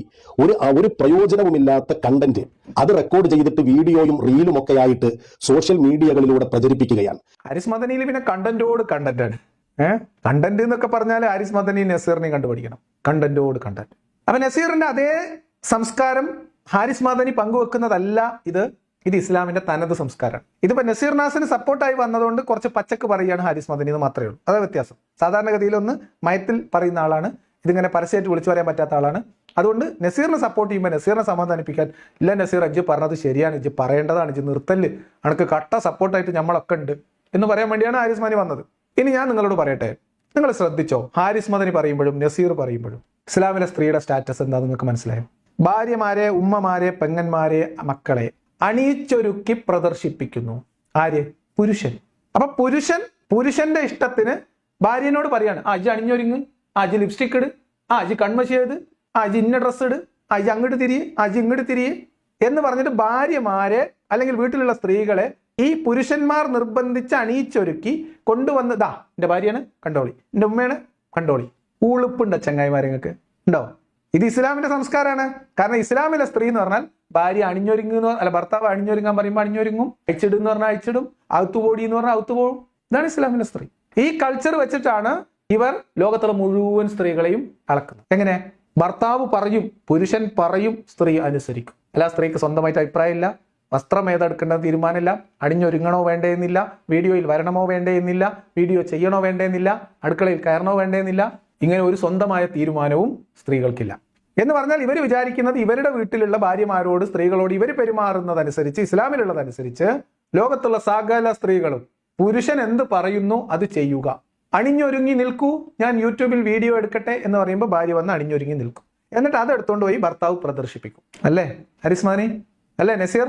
ഒരു പ്രയോജനവുമില്ലാത്ത കണ്ടന്റ് അത് റെക്കോർഡ് ചെയ്തിട്ട് വീഡിയോയും റീലും ഒക്കെ ആയിട്ട് സോഷ്യൽ മീഡിയകളിലൂടെ പ്രചരിപ്പിക്കുകയാണ്. ഹാരിസ് മദനിയിൽ പിന്നെ കണ്ടന്റോട് കണ്ടന്റാണ്. കണ്ടന്റ് എന്നൊക്കെ പറഞ്ഞാൽ ഹാരിസ് മദനി നസീറിനെയും കണ്ടുപിടിക്കണം. കണ്ടന്റോട് കണ്ടന്റ്. അപ്പൊ നസീറിന്റെ അതേ സംസ്കാരം ഹാരിസ് മദനി പങ്കുവെക്കുന്നതല്ല ഇത് ഇസ്ലാമിന്റെ തനത് സംസ്കാരമാണ്. ഇതിപ്പോ നസീർ നാസിന് സപ്പോർട്ടായി വന്നതുകൊണ്ട് കുറച്ച് പച്ചക്ക് പറയുകയാണ് ഹാരിസ് മദനി എന്ന് മാത്രമേ ഉള്ളൂ. അതാ വ്യത്യാസം. സാധാരണഗതിയിലൊന്ന് മയത്തിൽ പറയുന്ന ആളാണ്, ഇതിങ്ങനെ പരസ്യമായിട്ട് വിളിച്ചു പറയാൻ പറ്റാത്ത ആളാണ്. അതുകൊണ്ട് നസീറിനെ സപ്പോർട്ട് ചെയ്യുമ്പോൾ നസീറിനെ സമാധാനിപ്പിക്കാൻ, ഇല്ല നസീർ അജ്ജ് പറഞ്ഞത് ശരിയാണ്, ഇജ്ജ് പറയേണ്ടതാണ്, ഇജ്ജ് നിർത്തല്, അനക്ക് കട്ട സപ്പോർട്ടായിട്ട് നമ്മളൊക്കെ ഉണ്ട് എന്ന് പറയാൻ വേണ്ടിയാണ് ഹാരിസ് മദനി വന്നത്. ഇനി ഞാൻ നിങ്ങളോട് പറയട്ടെ, നിങ്ങൾ ശ്രദ്ധിച്ചോ? ഹാരിസ് മദനി പറയുമ്പോഴും നസീർ പറയുമ്പോഴും ഇസ്ലാമിലെ സ്ത്രീയുടെ സ്റ്റാറ്റസ് എന്താ നിങ്ങൾക്ക് മനസ്സിലായോ? ഭാര്യമാരെ, ഉമ്മമാരെ, പെങ്ങന്മാരെ, മക്കളെ അണിയിച്ചൊരുക്കി പ്രദർശിപ്പിക്കുന്നു. ആര്? പുരുഷൻ. അപ്പൊ പുരുഷന്റെ ഇഷ്ടത്തിന് ഭാര്യനോട് പറയാണ്, അജ് അണിഞ്ഞൊരുങ്ങ്, അജ് ലിപ്സ്റ്റിക് ഇട്, അജ് കൺമശി ചെയ്ത്, അജ് ഇന്ന ഡ്രസ്സ് ഇട്, അജ് അങ്ങോട്ട് തിരിയെ, അജ് ഇങ്ങോട്ട് തിരിയെ എന്ന് പറഞ്ഞിട്ട് ഭാര്യമാരെ അല്ലെങ്കിൽ വീട്ടിലുള്ള സ്ത്രീകളെ ഈ പുരുഷന്മാർ നിർബന്ധിച്ച് അണിയിച്ചൊരുക്കി കൊണ്ടുവന്നതാ. എന്റെ ഭാര്യയാണ്, കണ്ടോളി. എന്റെ ഉമ്മയാണ്, കണ്ടോളി. ഊളുപ്പുണ്ട് ചങ്ങായിമാരെങ്ങൾക്ക് ഉണ്ടോ? ഇത് ഇസ്ലാമിന്റെ സംസ്കാരമാണ്. കാരണം ഇസ്ലാമിലെ സ്ത്രീ എന്ന് പറഞ്ഞാൽ ഭാര്യ അണിഞ്ഞൊരുങ്ങുന്ന, അല്ല ഭർത്താവ് അണിഞ്ഞൊരുങ്ങാൻ പറയുമ്പോൾ അണിഞ്ഞൊരുങ്ങും, അയച്ചിടും എന്ന് പറഞ്ഞാൽ അയച്ചിടും, അകത്തുപോടി എന്ന് പറഞ്ഞാൽ അകത്തുപോകും. ഇതാണ് ഇസ്ലാമിന്റെ സ്ത്രീ. ഈ കൾച്ചർ വെച്ചിട്ടാണ് ഇവർ ലോകത്തുള്ള മുഴുവൻ സ്ത്രീകളെയും അളക്കുന്നത്. എങ്ങനെ? ഭർത്താവ് പറയും, പുരുഷൻ പറയും, സ്ത്രീ അനുസരിക്കും. അല്ല സ്ത്രീക്ക് സ്വന്തമായിട്ട് അഭിപ്രായമില്ല, വസ്ത്രം ഏതെടുക്കേണ്ട തീരുമാനമില്ല, അണിഞ്ഞൊരുങ്ങണോ വേണ്ടേന്നില്ല, വീഡിയോയിൽ വരണമോ വേണ്ടേന്നില്ല, വീഡിയോ ചെയ്യണോ വേണ്ടേന്നില്ല, അടുക്കളയിൽ കയറണോ വേണ്ടേന്നില്ല. ഇങ്ങനെ ഒരു സ്വന്തമായ തീരുമാനവും സ്ത്രീകൾക്കില്ല. എന്ന് പറഞ്ഞാൽ ഇവർ വിചാരിക്കുന്നത് ഇവരുടെ വീട്ടിലുള്ള ഭാര്യമാരോട്, സ്ത്രീകളോട് ഇവർ പെരുമാറുന്നതനുസരിച്ച്, ഇസ്ലാമിലുള്ളതനുസരിച്ച് ലോകത്തുള്ള സകല സ്ത്രീകളും പുരുഷൻ എന്ത് പറയുന്നു അത് ചെയ്യുക. അണിഞ്ഞൊരുങ്ങി നിൽക്കൂ, ഞാൻ യൂട്യൂബിൽ വീഡിയോ എടുക്കട്ടെ എന്ന് പറയുമ്പോൾ ഭാര്യ വന്ന് അണിഞ്ഞൊരുങ്ങി നിൽക്കും. എന്നിട്ട് അത് എടുത്തുകൊണ്ട് പോയി ഭർത്താവ് പ്രദർശിപ്പിക്കും. അല്ലേ ഹാരിസ് മദനി? അല്ലേ നസീർ?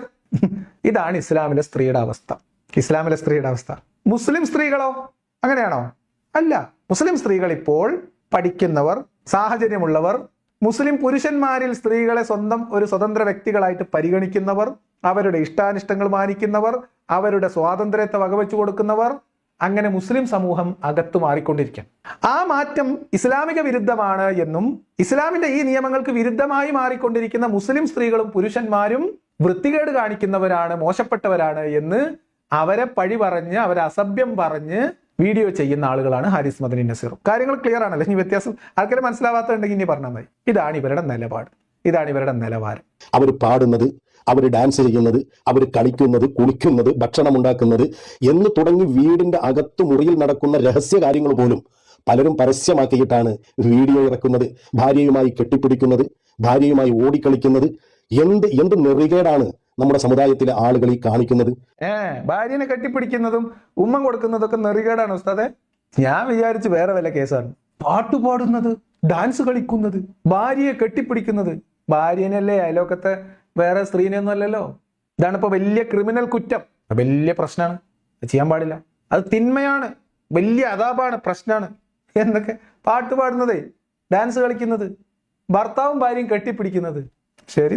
ഇതാണ് ഇസ്ലാമിലെ സ്ത്രീയുടെ അവസ്ഥ. ഇസ്ലാമിലെ സ്ത്രീയുടെ അവസ്ഥ. മുസ്ലിം സ്ത്രീകളോ അങ്ങനെയാണോ? അല്ല. മുസ്ലിം സ്ത്രീകൾ ഇപ്പോൾ പഠിക്കുന്നവർ, സാഹചര്യമുള്ളവർ, മുസ്ലിം പുരുഷന്മാരിൽ സ്ത്രീകളെ ഒരു സ്വതന്ത്ര വ്യക്തികളായിട്ട് പരിഗണിക്കുന്നവർ, അവരുടെ ഇഷ്ടാനിഷ്ടങ്ങൾ മാനിക്കുന്നവർ, അവരുടെ സ്വാതന്ത്ര്യത്തെ വകവെച്ചു കൊടുക്കുന്നവർ, അങ്ങനെ മുസ്ലിം സമൂഹം അകത്തു മാറിക്കൊണ്ടിരിക്കും. ആ മാറ്റം ഇസ്ലാമിക വിരുദ്ധമാണ് എന്നും ഇസ്ലാമിന്റെ ഈ നിയമങ്ങൾക്ക് വിരുദ്ധമായി മാറിക്കൊണ്ടിരിക്കുന്ന മുസ്ലിം സ്ത്രീകളും പുരുഷന്മാരും വൃത്തികേട് കാണിക്കുന്നവരാണ്, മോശപ്പെട്ടവരാണ് എന്ന് അവരെ പഴി പറഞ്ഞ്, അവരെ അസഭ്യം പറഞ്ഞ് വീഡിയോ ചെയ്യുന്ന ആളുകളാണ് ഹാരിസ് മദനി, നസീറും. കാര്യങ്ങൾ ക്ലിയർ ആണല്ലോ? ഇനി വ്യത്യാസം ആൾക്കാരെ മനസ്സിലാവാത്തുണ്ടെങ്കിൽ ഇനി പറഞ്ഞാൽ മതി. ഇതാണ് ഇവരുടെ നിലപാട്, ഇതാണ് ഇവരുടെ നിലവാരം. അവർ പാടുന്നത്, അവർ ഡാൻസ് ചെയ്യുന്നത്, അവർ കളിക്കുന്നത്, കുളിക്കുന്നത്, ഭക്ഷണം ഉണ്ടാക്കുന്നത് എന്ന് തുടങ്ങി വീടിന്റെ അകത്തു മുറിയിൽ നടക്കുന്ന രഹസ്യ കാര്യങ്ങൾ പോലും പലരും പരസ്യമാക്കിയിട്ടാണ് വീഡിയോ ഇറക്കുന്നത്. ഭാര്യയുമായി കെട്ടിപ്പിടിക്കുന്നത്, ഭാര്യയുമായി ഓടിക്കളിക്കുന്നത്, എന്ത് നെറികേടാണ് നമ്മുടെ സമുദായത്തിലെ ആളുകൾ ഈ കാണിക്കുന്നത്. ഭാര്യനെ കെട്ടിപ്പിടിക്കുന്നതും ഉമ്മ കൊടുക്കുന്നതൊക്കെ നെറികേടാണ് ഉസ്താദെ. ഞാൻ വിചാരിച്ചു വേറെ വല്ല കേസാണ്. പാട്ടുപാടുന്നത്, ഡാൻസ് കളിക്കുന്നത്, ഭാര്യയെ കെട്ടിപ്പിടിക്കുന്നത്. ഭാര്യനല്ലേ, അയലോക്കത്തെ വേറെ സ്ത്രീനെയൊന്നും അല്ലല്ലോ. ഇതാണിപ്പോ വലിയ ക്രിമിനൽ കുറ്റം, വലിയ പ്രശ്നമാണ്. ചെയ്യാൻ പാടില്ല, അത് തിന്മയാണ്, വലിയ അതാപാണ്, പ്രശ്നമാണ്. എന്തൊക്കെ പാട്ട് പാടുന്നതേ, ഡാൻസ് കളിക്കുന്നത്, ഭർത്താവും ഭാര്യയും കെട്ടിപ്പിടിക്കുന്നത്. ശരി,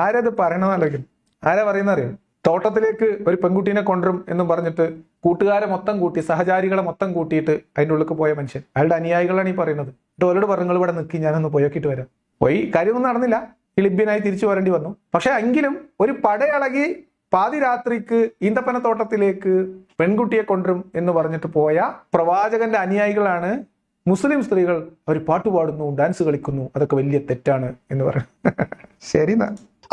ആരത് പറയണമെന്നല്ലെങ്കിൽ ആരാ പറയുന്ന അറിയാം? തോട്ടത്തിലേക്ക് ഒരു പെൺകുട്ടീനെ കൊണ്ടുവരും എന്നും പറഞ്ഞിട്ട് കൂട്ടുകാരെ മൊത്തം കൂട്ടി, സഹചാരികളെ മൊത്തം കൂട്ടിയിട്ട് അതിൻ്റെ ഉള്ളിലേക്ക് പോയ മനുഷ്യൻ, അയാളുടെ അനുയായികളാണ് ഈ പറയുന്നത്. എന്നിട്ട് അവരോട് പറഞ്ഞു, ഇവിടെ നിൽക്കി, ഞാനൊന്ന് പോയോക്കിയിട്ട് വരാം. പോയി, കാര്യമൊന്നും നടന്നില്ല, ലിബ്യനായി തിരിച്ചു വരേണ്ടി വന്നു. പക്ഷെ എങ്കിലും ഒരു പടയളകി പാതിരാത്രിക്ക് ഈന്തപ്പനത്തോട്ടത്തിലേക്ക് പെൺകുട്ടിയെ കൊണ്ടുവരും എന്ന് പറഞ്ഞിട്ട് പോയ പ്രവാചകന്റെ അനുയായികളാണ് മുസ്ലിം സ്ത്രീകൾ. അവർ പാട്ടുപാടുന്നു, ഡാൻസ് കളിക്കുന്നു, അതൊക്കെ വലിയ തെറ്റാണ് എന്ന് പറയും. ശരി,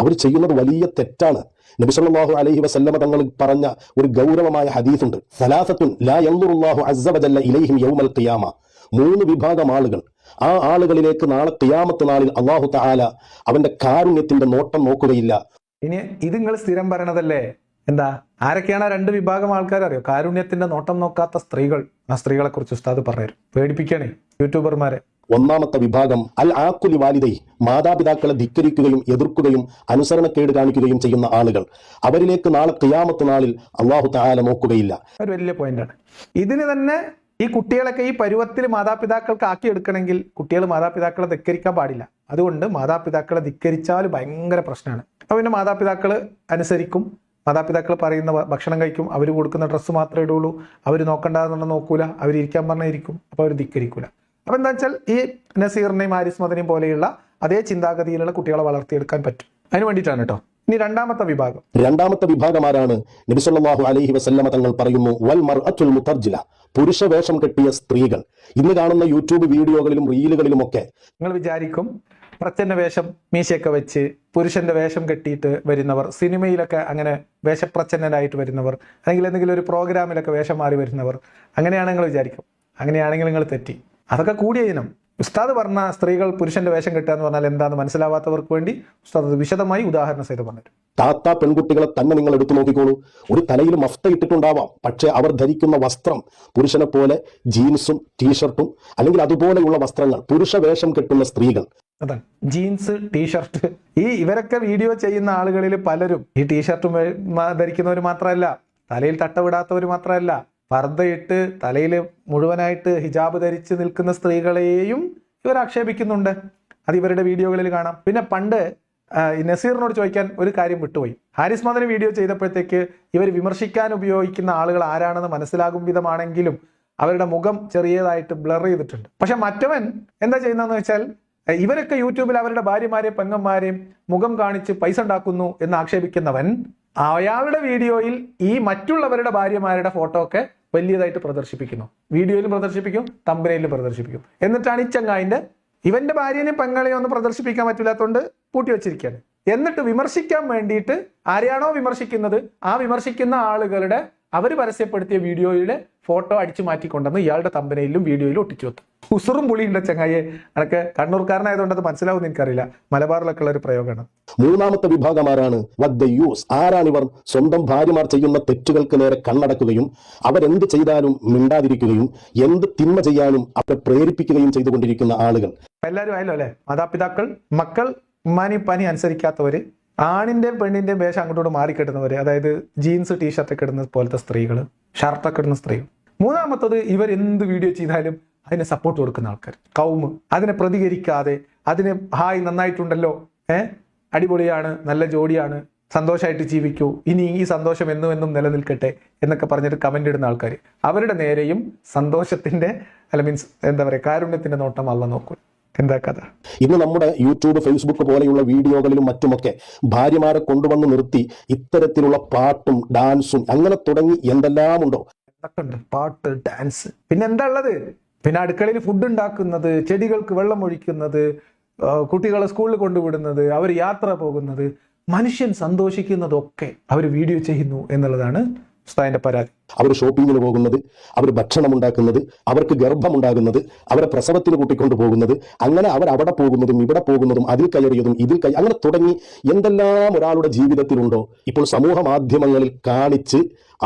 അവർ ചെയ്യുന്നത് വലിയ തെറ്റാണ്. നബി സല്ലല്ലാഹു അലൈഹി വസല്ലമ തങ്ങൾ പറഞ്ഞ ഒരു ഗൗരവമായ ഹദീസുണ്ട്. സലാസത്തുൻ ലാ യൻദുറുല്ലാഹു അസ്സ വജല്ല ഇലൈഹിം യൗമൽ ഖിയാമ. 3 വിഭാഗം ആളുകൾ, ആ ആളുകളിലേക്ക് നാളെ ഖിയാമത്ത് നാളിൽ അല്ലാഹു തആല അവന്റെ കാരുണ്യത്തിന്റെ നോട്ടം നോക്കുകയില്ല. ഇനി ഇത് നിങ്ങൾ സ്ഥിരം പറയണതല്ലേ? എന്താ, ആരൊക്കെയാണ് 2 വിഭാഗം ആൾക്കാർ അറിയോ? കാരുണ്യത്തിന്റെ നോട്ടം നോക്കാത്ത സ്ത്രീകൾ. ആ സ്ത്രീകളെ കുറിച്ച് ഉസ്താദ് പറഞ്ഞു, പേടിപ്പിക്കണേ യൂട്യൂബർമാരെ. ഒന്നാമത്തെ വിഭാഗം അൽ ആഖുലി വാലിദൈ, മാതാപിതാക്കളെ ധിക്കരിക്കുകയും എതിർക്കുകയും അനുസരണക്കേട് കാണിക്കുകയും ചെയ്യുന്ന ആളുകൾ. അവരിലേക്ക് നാളെ ഖിയാമത്ത് നാളിൽ അല്ലാഹു തആല നോക്കുകയില്ല. ഒരു വലിയ പോയിന്റാണ്. ഇതിന് തന്നെ ഈ കുട്ടികളൊക്കെ ഈ പരുവത്തിൽ മാതാപിതാക്കൾക്ക് ആക്കി എടുക്കണമെങ്കിൽ കുട്ടികൾ മാതാപിതാക്കളെ ധിക്കരിക്കാൻ പാടില്ല. അതുകൊണ്ട് മാതാപിതാക്കളെ ധിക്കരിച്ചാൽ ഭയങ്കര പ്രശ്നമാണ്. അപ്പൊ പിന്നെ മാതാപിതാക്കൾ അനുസരിക്കും, മാതാപിതാക്കൾ പറയുന്ന ഭക്ഷണം കഴിക്കും, അവർ കൊടുക്കുന്ന ഡ്രസ്സ് മാത്രമേ ഇടുള്ളൂ, അവർ നോക്കണ്ടെന്നുള്ള നോക്കൂല, അവർ ഇരിക്കാൻ പറഞ്ഞാൽ ഇരിക്കും, അപ്പൊ അവർ ധിക്കരിക്കൂല. അപ്പൊ എന്താ വെച്ചാൽ ഈ നസീറിനെയും ഹാരിസ് മദനിയും പോലെയുള്ള അതേ ചിന്താഗതിയിലുള്ള കുട്ടികളെ വളർത്തിയെടുക്കാൻ പറ്റും. അതിന് വേണ്ടിയിട്ടാണ് കേട്ടോ. ഇനി രണ്ടാമത്തെ വിഭാഗം ആരാണ്? നബി സല്ലല്ലാഹു അലൈഹി വസല്ലമ തങ്ങൾ പറയുന്നു, വൽ മർഅത്തുൽ മുതർജില, പുരുഷ വേഷം കെട്ടിയ സ്ത്രീകൾ. ഇന്ന് കാണുന്ന യൂട്യൂബ് വീഡിയോകളിലും റീലുകളിലുമൊക്കെ നിങ്ങൾ വിചാരിക്കും പ്രച്ഛന്ന വേഷം, മീശയൊക്കെ വെച്ച് പുരുഷന്റെ വേഷം കെട്ടിയിട്ട് വരുന്നവർ, സിനിമയിലൊക്കെ അങ്ങനെ വേഷപ്രച്ഛന്നരായിട്ട് വരുന്നവർ, അല്ലെങ്കിൽ എന്തെങ്കിലും ഒരു പ്രോഗ്രാമിലൊക്കെ വേഷം മാറി വരുന്നവർ, അങ്ങനെയാണ് നിങ്ങൾ വിചാരിക്കും. അങ്ങനെയാണെങ്കിൽ നിങ്ങൾ തെറ്റി. അതൊക്കെ കൂടിയ ഇനം. ഉസ്താദ് പറഞ്ഞ സ്ത്രീകൾ പുരുഷന്റെ വേഷം കെട്ടുക എന്ന് പറഞ്ഞാൽ എന്താണെന്ന് മനസ്സിലാവാത്തവർക്ക് വേണ്ടി ഉസ്താദ് വിശദമായി ഉദാഹരണം ചെയ്ത് പറഞ്ഞു. താത്ത പെൺകുട്ടികളെ തന്നെ നിങ്ങൾ എടുത്തു നോക്കിക്കോളൂ. ഒരു തലയിൽ മഫ്ത ഇട്ടിട്ടുണ്ടാവാം, പക്ഷെ അവർ ധരിക്കുന്ന വസ്ത്രം പുരുഷനെ പോലെ ജീൻസും ടീഷർട്ടും അല്ലെങ്കിൽ അതുപോലെയുള്ള വസ്ത്രങ്ങൾ, പുരുഷ വേഷം കെട്ടുന്ന സ്ത്രീകൾ. അതാണ് ജീൻസ്, ടീഷർട്ട്. ഇവരൊക്കെ വീഡിയോ ചെയ്യുന്ന ആളുകളിൽ പലരും ഈ ടീഷർട്ടും ധരിക്കുന്നവർ മാത്രമല്ല, തലയിൽ തട്ടവിടാത്തവർ മാത്രമല്ല, പർദ്ദയിട്ട് തലയിൽ മുഴുവനായിട്ട് ഹിജാബ് ധരിച്ച് നിൽക്കുന്ന സ്ത്രീകളെയും ഇവർ ആക്ഷേപിക്കുന്നുണ്ട്. അത് ഇവരുടെ വീഡിയോകളിൽ കാണാം. പിന്നെ പണ്ട് നസീറിനോട് ചോദിക്കാൻ ഒരു കാര്യം വിട്ടുപോയി. ഹാരിസ് മദനി വീഡിയോ ചെയ്തപ്പോഴത്തേക്ക് ഇവർ വിമർശിക്കാൻ ഉപയോഗിക്കുന്ന ആളുകൾ ആരാണെന്ന് മനസ്സിലാകും വിധമാണെങ്കിലും അവരുടെ മുഖം ചെറിയതായിട്ട് ബ്ലർ ചെയ്തിട്ടുണ്ട്. പക്ഷെ മറ്റവൻ എന്താ ചെയ്യുന്നതെന്ന് വെച്ചാൽ, ഇവരൊക്കെ യൂട്യൂബിൽ അവരുടെ ഭാര്യമാരെയും പെങ്ങന്മാരെയും മുഖം കാണിച്ച് പൈസ ഉണ്ടാക്കുന്നു എന്ന് ആക്ഷേപിക്കുന്നവൻ അയാളുടെ വീഡിയോയിൽ ഈ മറ്റുള്ളവരുടെ ഭാര്യമാരുടെ ഫോട്ടോ ഒക്കെ വലിയതായിട്ട് പ്രദർശിപ്പിക്കുന്നു. വീഡിയോയിലും പ്രദർശിപ്പിക്കും, തമ്പനയിലും പ്രദർശിപ്പിക്കും. എന്നിട്ടാണ് ഈ ചങ്ങായിന്റെ ഇവന്റെ ഭാര്യനെയും പെങ്ങളെയും ഒന്നും പ്രദർശിപ്പിക്കാൻ പറ്റില്ലാത്തതുകൊണ്ട് പൂട്ടി വെച്ചിരിക്കുകയാണ്. എന്നിട്ട് വിമർശിക്കാൻ വേണ്ടിയിട്ട് ആരെയാണോ വിമർശിക്കുന്നത് ആ വിമർശിക്കുന്ന ആളുകളുടെ അവർ പരസ്യപ്പെടുത്തിയ വീഡിയോയിലെ ഫോട്ടോ അടിച്ചു മാറ്റിക്കൊണ്ടെന്ന് ഇയാളുടെ തമ്പനയിലും വീഡിയോയിലും ഒട്ടിച്ചു വെത്തു. ഉസുറും പുളിയുണ്ട് ചങ്ങായെ. അതൊക്കെ കണ്ണൂർക്കാരനായതുകൊണ്ട് അത് മനസ്സിലാവും എനിക്കറിയില്ല. മലബാറിലൊക്കെ ഉള്ള ഒരു പ്രയോഗമാണ്. മൂന്നാമത്തെ വിഭാഗം ആരാണ്? ആരാണിവർ? സ്വന്തം ഭാര്യമാർ ചെയ്യുന്ന തെറ്റുകൾക്ക് നേരെ കണ്ണടക്കുകയും അവരെന്ത് ചെയ്താലും മിണ്ടാതിരിക്കുകയും എന്ത് തിന്മ ചെയ്യാനും അവരെ പ്രേരിപ്പിക്കുകയും ചെയ്തുകൊണ്ടിരിക്കുന്ന ആളുകൾ. എല്ലാവരും ആയല്ലോ അല്ലെ? മാതാപിതാക്കൾ, മക്കൾ, ഉമ്മാനി പനി അനുസരിക്കാത്തവര്, ആണിന്റെ പെണ്ണിന്റെ വേഷം അങ്ങോട്ടോട് മാറിക്കെട്ടുന്നവര്, അതായത് ജീൻസ് ടീഷർട്ടൊക്കെ ഇടുന്ന പോലത്തെ സ്ത്രീകൾ, ഷർട്ടൊക്കെ ഇടുന്ന സ്ത്രീകൾ. മൂന്നാമത്തത് ഇവർ എന്ത് വീഡിയോ ചെയ്താലും അതിനെ സപ്പോർട്ട് കൊടുക്കുന്ന ആൾക്കാർ, കൗമ്. അതിനെ പ്രതികരിക്കാതെ അതിന് ഹായ് നന്നായിട്ടുണ്ടല്ലോ, അടിപൊളിയാണ്, നല്ല ജോഡിയാണ്, സന്തോഷമായിട്ട് ജീവിക്കൂ, ഇനി ഈ സന്തോഷം എന്നും നിലനിൽക്കട്ടെ എന്നൊക്കെ പറഞ്ഞിട്ട് കമന്റ് ഇടുന്ന ആൾക്കാർ. അവരുടെ നേരെയും സന്തോഷത്തിന്റെ മീൻസ് എന്താ പറയുക, കാരുണ്യത്തിന്റെ നോട്ടം അല്ല നോക്കൂ. എന്താ കഥ? ഇന്ന് നമ്മുടെ യൂട്യൂബ്, ഫേസ്ബുക്ക് പോലെയുള്ള വീഡിയോകളിലും മറ്റുമൊക്കെ ഭാര്യമാരെ കൊണ്ടുവന്ന് നിർത്തി ഇത്തരത്തിലുള്ള പാട്ടും ഡാൻസും അങ്ങനെ തുടങ്ങി എന്തെല്ലാം ഉണ്ടോ. എന്തൊക്കെ ഉണ്ട്, പാട്ട്, ഡാൻസ്. പിന്നെ എന്താ ഉള്ളത്? പിന്നെ അടുക്കളയിൽ ഫുഡ് ഉണ്ടാക്കുന്നത്, ചെടികൾക്ക് വെള്ളം ഒഴിക്കുന്നത്, കുട്ടികളെ സ്കൂളിൽ കൊണ്ടുവിടുന്നത്, അവർ യാത്ര പോകുന്നത്, മനുഷ്യൻ സന്തോഷിക്കുന്നതൊക്കെ അവർ വീഡിയോ ചെയ്യുന്നു എന്നുള്ളതാണ് ഉസ്താദിന്റെ പരാതി. അവർ ഷോപ്പിങ്ങിന് പോകുന്നത്, അവർ ഭക്ഷണം ഉണ്ടാക്കുന്നത്, അവർക്ക് ഗർഭമുണ്ടാകുന്നത്, അവരെ പ്രസവത്തിന് കൂട്ടിക്കൊണ്ടു പോകുന്നത്, അങ്ങനെ അവർ അവിടെ പോകുന്നതും ഇവിടെ പോകുന്നതും അതിൽ കയറിയതും അങ്ങനെ തുടങ്ങി എന്തെല്ലാം ഒരാളുടെ ജീവിതത്തിലുണ്ടോ ഇപ്പോൾ സമൂഹ മാധ്യമങ്ങളിൽ കാണിച്ച്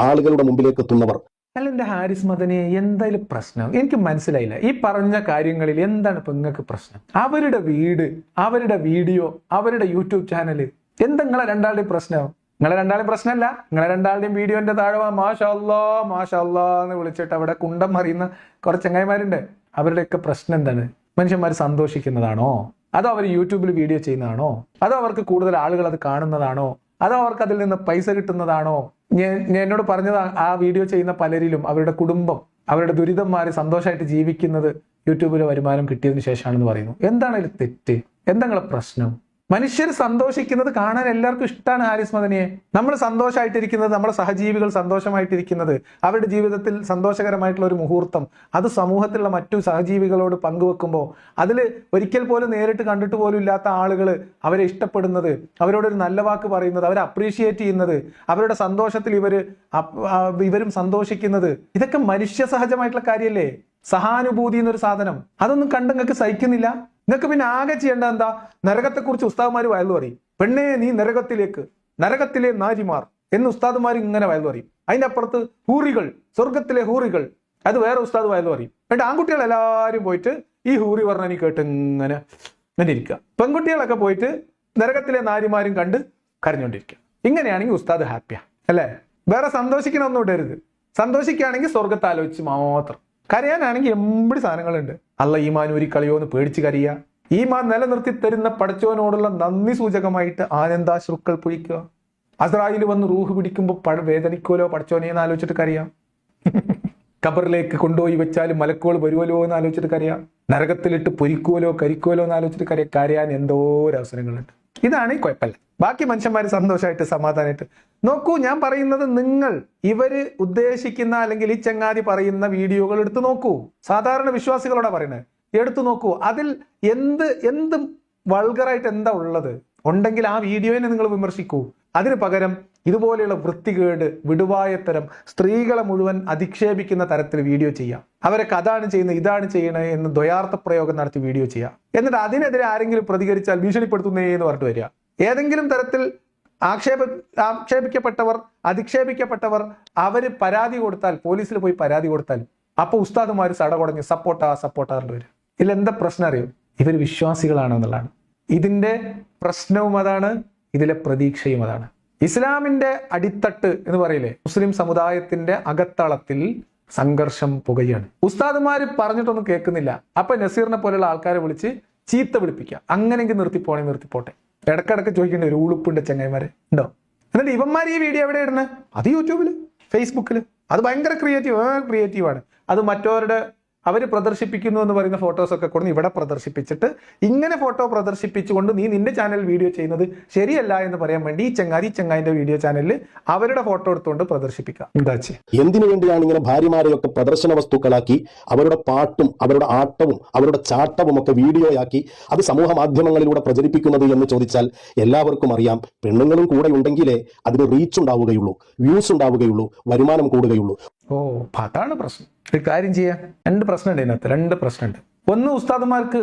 ആളുകളുടെ മുമ്പിലേക്ക് എത്തുന്നവർ. അല്ല, എൻ്റെ ഹാരിസ് മദനി, എന്തായാലും പ്രശ്നം എനിക്ക് മനസ്സിലായില്ല. ഈ പറഞ്ഞ കാര്യങ്ങളിൽ എന്താണ് ഇപ്പൊ നിങ്ങൾക്ക് പ്രശ്നം? അവരുടെ വീട്, അവരുടെ വീഡിയോ, അവരുടെ യൂട്യൂബ് ചാനല്, എന്താ നിങ്ങളെ രണ്ടാളുടെയും പ്രശ്നം? നിങ്ങളെ രണ്ടാളും പ്രശ്നമല്ല, നിങ്ങളെ രണ്ടാളുടെയും വീഡിയോന്റെ താഴെ മാഷാ അല്ലാ എന്ന് വിളിച്ചിട്ട് അവിടെ കുണ്ടം മറിയുന്ന കുറച്ച് ചങ്ങായിമാരുണ്ട്. അവരുടെയൊക്കെ പ്രശ്നം എന്താണ്? മനുഷ്യന്മാർ സന്തോഷിക്കുന്നതാണോ, അതോ അവർ യൂട്യൂബിൽ വീഡിയോ ചെയ്യുന്നതാണോ, അതോ അവർക്ക് കൂടുതൽ ആളുകൾ അത് കാണുന്നതാണോ, അതോ അവർക്ക് അതിൽ നിന്ന് പൈസ കിട്ടുന്നതാണോ? ഞാൻ എന്നോട് പറഞ്ഞത് ആ വീഡിയോ ചെയ്യുന്ന പലരിലും അവരുടെ കുടുംബം, അവരുടെ ദുരിതം മാറി സന്തോഷമായിട്ട് ജീവിക്കുന്നത് യൂട്യൂബിലെ വരുമാനം കിട്ടിയതിനു ശേഷമാണെന്ന് പറയുന്നു. എന്താണ് അതിൽ തെറ്റ്? എന്താ നിങ്ങളെ പ്രശ്നം? മനുഷ്യർ സന്തോഷിക്കുന്നത് കാണാൻ എല്ലാവർക്കും ഇഷ്ടമാണ് ഹാരിസ് മദനിയെ. നമ്മൾ സന്തോഷമായിട്ടിരിക്കുന്നത്, നമ്മുടെ സഹജീവികൾ സന്തോഷമായിട്ടിരിക്കുന്നത്, അവരുടെ ജീവിതത്തിൽ സന്തോഷകരമായിട്ടുള്ള ഒരു മുഹൂർത്തം അത് സമൂഹത്തിലുള്ള മറ്റു സഹജീവികളോട് പങ്കുവെക്കുമ്പോൾ അതിൽ ഒരിക്കൽ പോലും നേരിട്ട് കണ്ടിട്ട് പോലും ഇല്ലാത്ത ആളുകൾ അവരെ ഇഷ്ടപ്പെടുന്നത്, അവരോടൊരു നല്ല വാക്ക് പറയുന്നത്, അവരെ അപ്രീഷിയേറ്റ് ചെയ്യുന്നത്, അവരുടെ സന്തോഷത്തിൽ ഇവരും സന്തോഷിക്കുന്നത്, ഇതൊക്കെ മനുഷ്യ സഹജമായിട്ടുള്ള കാര്യമല്ലേ? സഹാനുഭൂതി എന്നൊരു സാധനം, അതൊന്നും കണ്ട് നിങ്ങൾക്ക് സഹിക്കുന്നില്ല. നിങ്ങൾക്ക് പിന്നെ ആകെ ചെയ്യേണ്ടത് എന്താ? നരകത്തെക്കുറിച്ച് ഉസ്താദുമാർ വയലു പറയും. പെണ്ണേ നീ നരകത്തിലേക്ക്, നരകത്തിലെ നാരിമാർ എന്ന് ഉസ്താദുമാർ ഇങ്ങനെ വയലു പറയും. അതിന്റെ അപ്പുറത്ത് ഹൂറികൾ, സ്വർഗത്തിലെ ഹൂറികൾ, അത് വേറെ ഉസ്താദ് വയലു പറയും. എന്നിട്ട് ആൺകുട്ടികൾ എല്ലാവരും പോയിട്ട് ഈ ഹൂറി പറഞ്ഞ കേട്ട് ഇങ്ങനെ ഇരിക്കുക. പെൺകുട്ടികളൊക്കെ പോയിട്ട് നരകത്തിലെ നാരിമാരും കണ്ട് കരഞ്ഞുകൊണ്ടിരിക്കുക. ഇങ്ങനെയാണെങ്കിൽ ഉസ്താദ് ഹാപ്പിയാ അല്ലേ? വേറെ സന്തോഷിക്കണമൊന്നും ഇടരുത്. സന്തോഷിക്കുകയാണെങ്കിൽ സ്വർഗത്തെ ആലോചിച്ച് മാത്രം. കരയാനാണെങ്കിൽ എമ്പടി സാധനങ്ങളുണ്ട്. അല്ല ഈമാൻ ഒരു കളിയോ എന്ന് പേടിച്ച് കരയുക. ഈമാൻ നിലനിർത്തി തരുന്ന പടച്ചവനോടുള്ള നന്ദി സൂചകമായിട്ട് ആനന്ദാശ്രുക്കൾ പൊഴിക്കുക. അസ്രായിൽ വന്ന് റൂഹ് പിടിക്കുമ്പോൾ വേദനിക്കുമല്ലോ പടച്ചോനെ എന്ന് ആലോചിച്ചിട്ട് കരയാം. ഖബറിലേക്ക് കൊണ്ടുപോയി വെച്ചാലും മലക്കുകൾ വരുമല്ലോ എന്ന് ആലോചിച്ചിട്ട് കരയാം. നരകത്തിലിട്ട് പൊരിക്കുമല്ലോ കരിക്കുമല്ലോ എന്ന് ആലോചിച്ചിട്ട് കരയാൻ എന്തോ അവസരങ്ങളുണ്ട്. ഇതാണ് ഈ കുഴപ്പമില്ല. ബാക്കി മനുഷ്യന്മാർ സന്തോഷമായിട്ട് സമാധാനമായിട്ട് നോക്കൂ. ഞാൻ പറയുന്നത് നിങ്ങൾ ഇവര് ഉദ്ദേശിക്കുന്ന അല്ലെങ്കിൽ ഈ ചങ്ങാതി പറയുന്ന വീഡിയോകൾ എടുത്തു നോക്കൂ. സാധാരണ വിശ്വാസികളോടാ പറയുന്നത്, എടുത്തു നോക്കൂ. അതിൽ എന്ത് വൾഗറായിട്ട് എന്താ ഉള്ളത് ഉണ്ടെങ്കിൽ ആ വീഡിയോനെ നിങ്ങൾ വിമർശിക്കൂ. അതിന് പകരം ഇതുപോലെയുള്ള വൃത്തികേട്, വിടുവായത്തരം, സ്ത്രീകളെ മുഴുവൻ അധിക്ഷേപിക്കുന്ന തരത്തിൽ വീഡിയോ ചെയ്യാം. അവരൊക്കെ അതാണ് ചെയ്യുന്നത്, ഇതാണ് ചെയ്യണത് എന്ന് ദ്വയാർത്ഥ പ്രയോഗം നടത്തി വീഡിയോ ചെയ്യാം. എന്നിട്ട് അതിനെതിരെ ആരെങ്കിലും പ്രതികരിച്ചാൽ ഭീഷണിപ്പെടുത്തുന്നേ എന്ന് പറഞ്ഞിട്ട് വരിക. ഏതെങ്കിലും തരത്തിൽ ആക്ഷേപിക്കപ്പെട്ടവർ, അധിക്ഷേപിക്കപ്പെട്ടവർ അവര് പരാതി കൊടുത്താൽ, പോലീസിൽ പോയി പരാതി കൊടുത്താൽ, അപ്പൊ ഉസ്താദുമാർ സടകുടഞ്ഞ് സപ്പോർട്ടാറിട്ട് വരും. ഇതിലെന്താ പ്രശ്നം അറിയോ? ഇവർ വിശ്വാസികളാണെന്നുള്ളതാണ്. ഇതിന്റെ പ്രശ്നവും അതാണ്, ഇതിലെ പ്രതീക്ഷയും അതാണ്. ഇസ്ലാമിന്റെ അടിത്തട്ട് എന്ന് പറയില്ലേ, മുസ്ലിം സമുദായത്തിന്റെ അകത്തളത്തിൽ സംഘർഷം പുകയാണ്. ഉസ്താദുമാര് പറഞ്ഞിട്ടൊന്നും കേൾക്കുന്നില്ല. അപ്പൊ നസീറിനെ പോലെയുള്ള ആൾക്കാരെ വിളിച്ച് ചീത്ത വിളിപ്പിക്കുക. അങ്ങനെയെങ്കിൽ നിർത്തിപ്പോട്ടെ. ഇടക്കിടക്ക് ചോദിക്കേണ്ട ഒരു ഉളുപ്പുണ്ട് ചങ്ങായിമാരെ ഉണ്ടോ? എന്നിട്ട് ഇവന്മാർ ഈ വീഡിയോ എവിടെ ഇടുന്നത്? അത് യൂട്യൂബിൽ, ഫേസ്ബുക്കിൽ. അത് ഭയങ്കര ക്രിയേറ്റീവാണ്. അത് മറ്റവരുടെ അവർ പ്രദർശിപ്പിക്കുന്നു എന്ന് പറയുന്ന ഫോട്ടോസൊക്കെ കൊണ്ട് ഇവിടെ പ്രദർശിപ്പിച്ചിട്ട് ഇങ്ങനെ ഫോട്ടോ പ്രദർശിപ്പിച്ചുകൊണ്ട് നീ നിന്റെ ചാനൽ വീഡിയോ ചെയ്യുന്നത് ശരിയല്ല എന്ന് പറയാൻ വേണ്ടി ഈ ചങ്ങായിന്റെ വീഡിയോ ചാനലിൽ അവരുടെ ഫോട്ടോ എടുത്തുകൊണ്ട് പ്രദർശിപ്പിക്കാം. എന്തിനു വേണ്ടിയാണ് ഇങ്ങനെ ഭാര്യമാരെയൊക്കെ പ്രദർശന വസ്തുക്കളാക്കി അവരുടെ പാട്ടും അവരുടെ ആട്ടവും അവരുടെ ചാട്ടവും ഒക്കെ വീഡിയോയാക്കി അത് സമൂഹ മാധ്യമങ്ങളിലൂടെ പ്രചരിപ്പിക്കുന്നത് എന്ന് ചോദിച്ചാൽ എല്ലാവർക്കും അറിയാം, പെണ്ണുങ്ങളും കൂടെ ഉണ്ടെങ്കിലേ അതിന് റീച്ച് ഉണ്ടാവുകയുള്ളൂ, വ്യൂസ് ഉണ്ടാവുകയുള്ളൂ, വരുമാനം കൂടുകയുള്ളൂ. അതാണ് പ്രശ്നം. ഒരു കാര്യം ചെയ്യാം, രണ്ട് പ്രശ്നമുണ്ട്. ഒന്ന്, ഉസ്താദുമാർക്ക്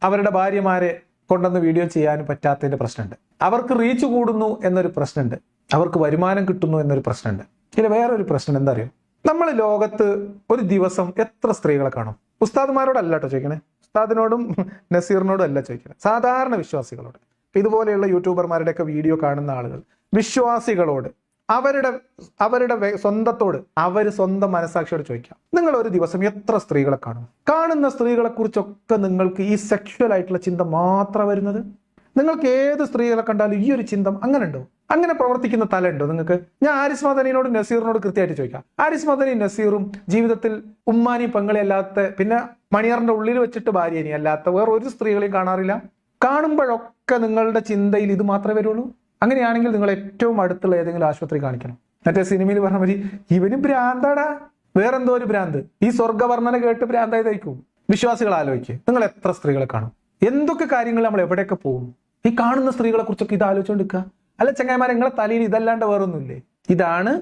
അവരുടെ ഭാര്യമാരെ കൊണ്ടുവന്ന് വീഡിയോ ചെയ്യാൻ പറ്റാത്തതിന്റെ പ്രശ്നമുണ്ട്. അവർക്ക് റീച്ച് കൂടുന്നു എന്നൊരു പ്രശ്നമുണ്ട്. അവർക്ക് വരുമാനം കിട്ടുന്നു എന്നൊരു പ്രശ്നമുണ്ട്. ഇതിൽ വേറൊരു പ്രശ്നം എന്താ അറിയോ? നമ്മൾ ലോകത്ത് ഒരു ദിവസം എത്ര സ്ത്രീകളെ കാണും? ഉസ്താദുമാരോടല്ല കേട്ടോ ചോദിക്കണേ, ഉസ്താദിനോടും നസീറിനോടും അല്ല ചോദിക്കണേ, സാധാരണ വിശ്വാസികളോട്. ഇതുപോലെയുള്ള യൂട്യൂബർമാരുടെയൊക്കെ വീഡിയോ കാണുന്ന ആളുകൾ വിശ്വാസികളോട്, അവരുടെ സ്വന്തത്തോട്, സ്വന്തം മനസാക്ഷിയോട് ചോദിക്കാം, നിങ്ങൾ ഒരു ദിവസം എത്ര സ്ത്രീകളെ കാണും? കാണുന്ന സ്ത്രീകളെ കുറിച്ചൊക്കെ നിങ്ങൾക്ക് ഈ സെക്ഷൽ ആയിട്ടുള്ള ചിന്ത മാത്രം വരുന്നത്? നിങ്ങൾക്ക് ഏത് സ്ത്രീകളെ കണ്ടാലും ഈ ഒരു ചിന്ത അങ്ങനെ ഉണ്ടോ? അങ്ങനെ പ്രവർത്തിക്കുന്ന തല ഉണ്ടോ നിങ്ങൾക്ക്? ഞാൻ ഹാരിസ് മദനിയോട് നസീറിനോട് കൃത്യമായിട്ട് ചോദിക്കാം. ഹാരിസ് മദനി നസീറും ജീവിതത്തിൽ ഉമ്മാനി പെങ്ങളെ അല്ലാത്ത, പിന്നെ മണിയറിന്റെ ഉള്ളിൽ വെച്ചിട്ട് ഭാര്യനി അല്ലാത്ത വേറെ ഒരു സ്ത്രീകളെയും കാണാറില്ല. കാണുമ്പോഴൊക്കെ നിങ്ങളുടെ ചിന്തയിൽ ഇത് മാത്രമേ വരുള്ളൂ. അങ്ങനെയാണെങ്കിൽ നിങ്ങൾ ഏറ്റവും അടുത്തുള്ള ഏതെങ്കിലും ആശുപത്രി കാണിക്കണം. മറ്റേ സിനിമയിൽ പറഞ്ഞ മതി, ഇവന് ഭ്രാന്താടാ, വേറെന്തോ ഒരു ഭ്രാന്ത്, ഈ സ്വർഗവർണ്ണന കേട്ട് ഭ്രാന്തായതായിരിക്കും. വിശ്വാസികൾ ആലോചിക്കുക, നിങ്ങൾ എത്ര സ്ത്രീകളെ കാണും? എന്തൊക്കെ കാര്യങ്ങൾ നമ്മൾ എവിടെയൊക്കെ പോകും? ഈ കാണുന്ന സ്ത്രീകളെ കുറിച്ചൊക്കെ ഇത് ആലോചിച്ചുകൊണ്ടിരിക്കുക. അല്ല ചങ്ങായിമാരെ, നിങ്ങളെ തലയിൽ ഇതല്ലാണ്ട് വേറൊന്നുമില്ലേ? ഇതാണ്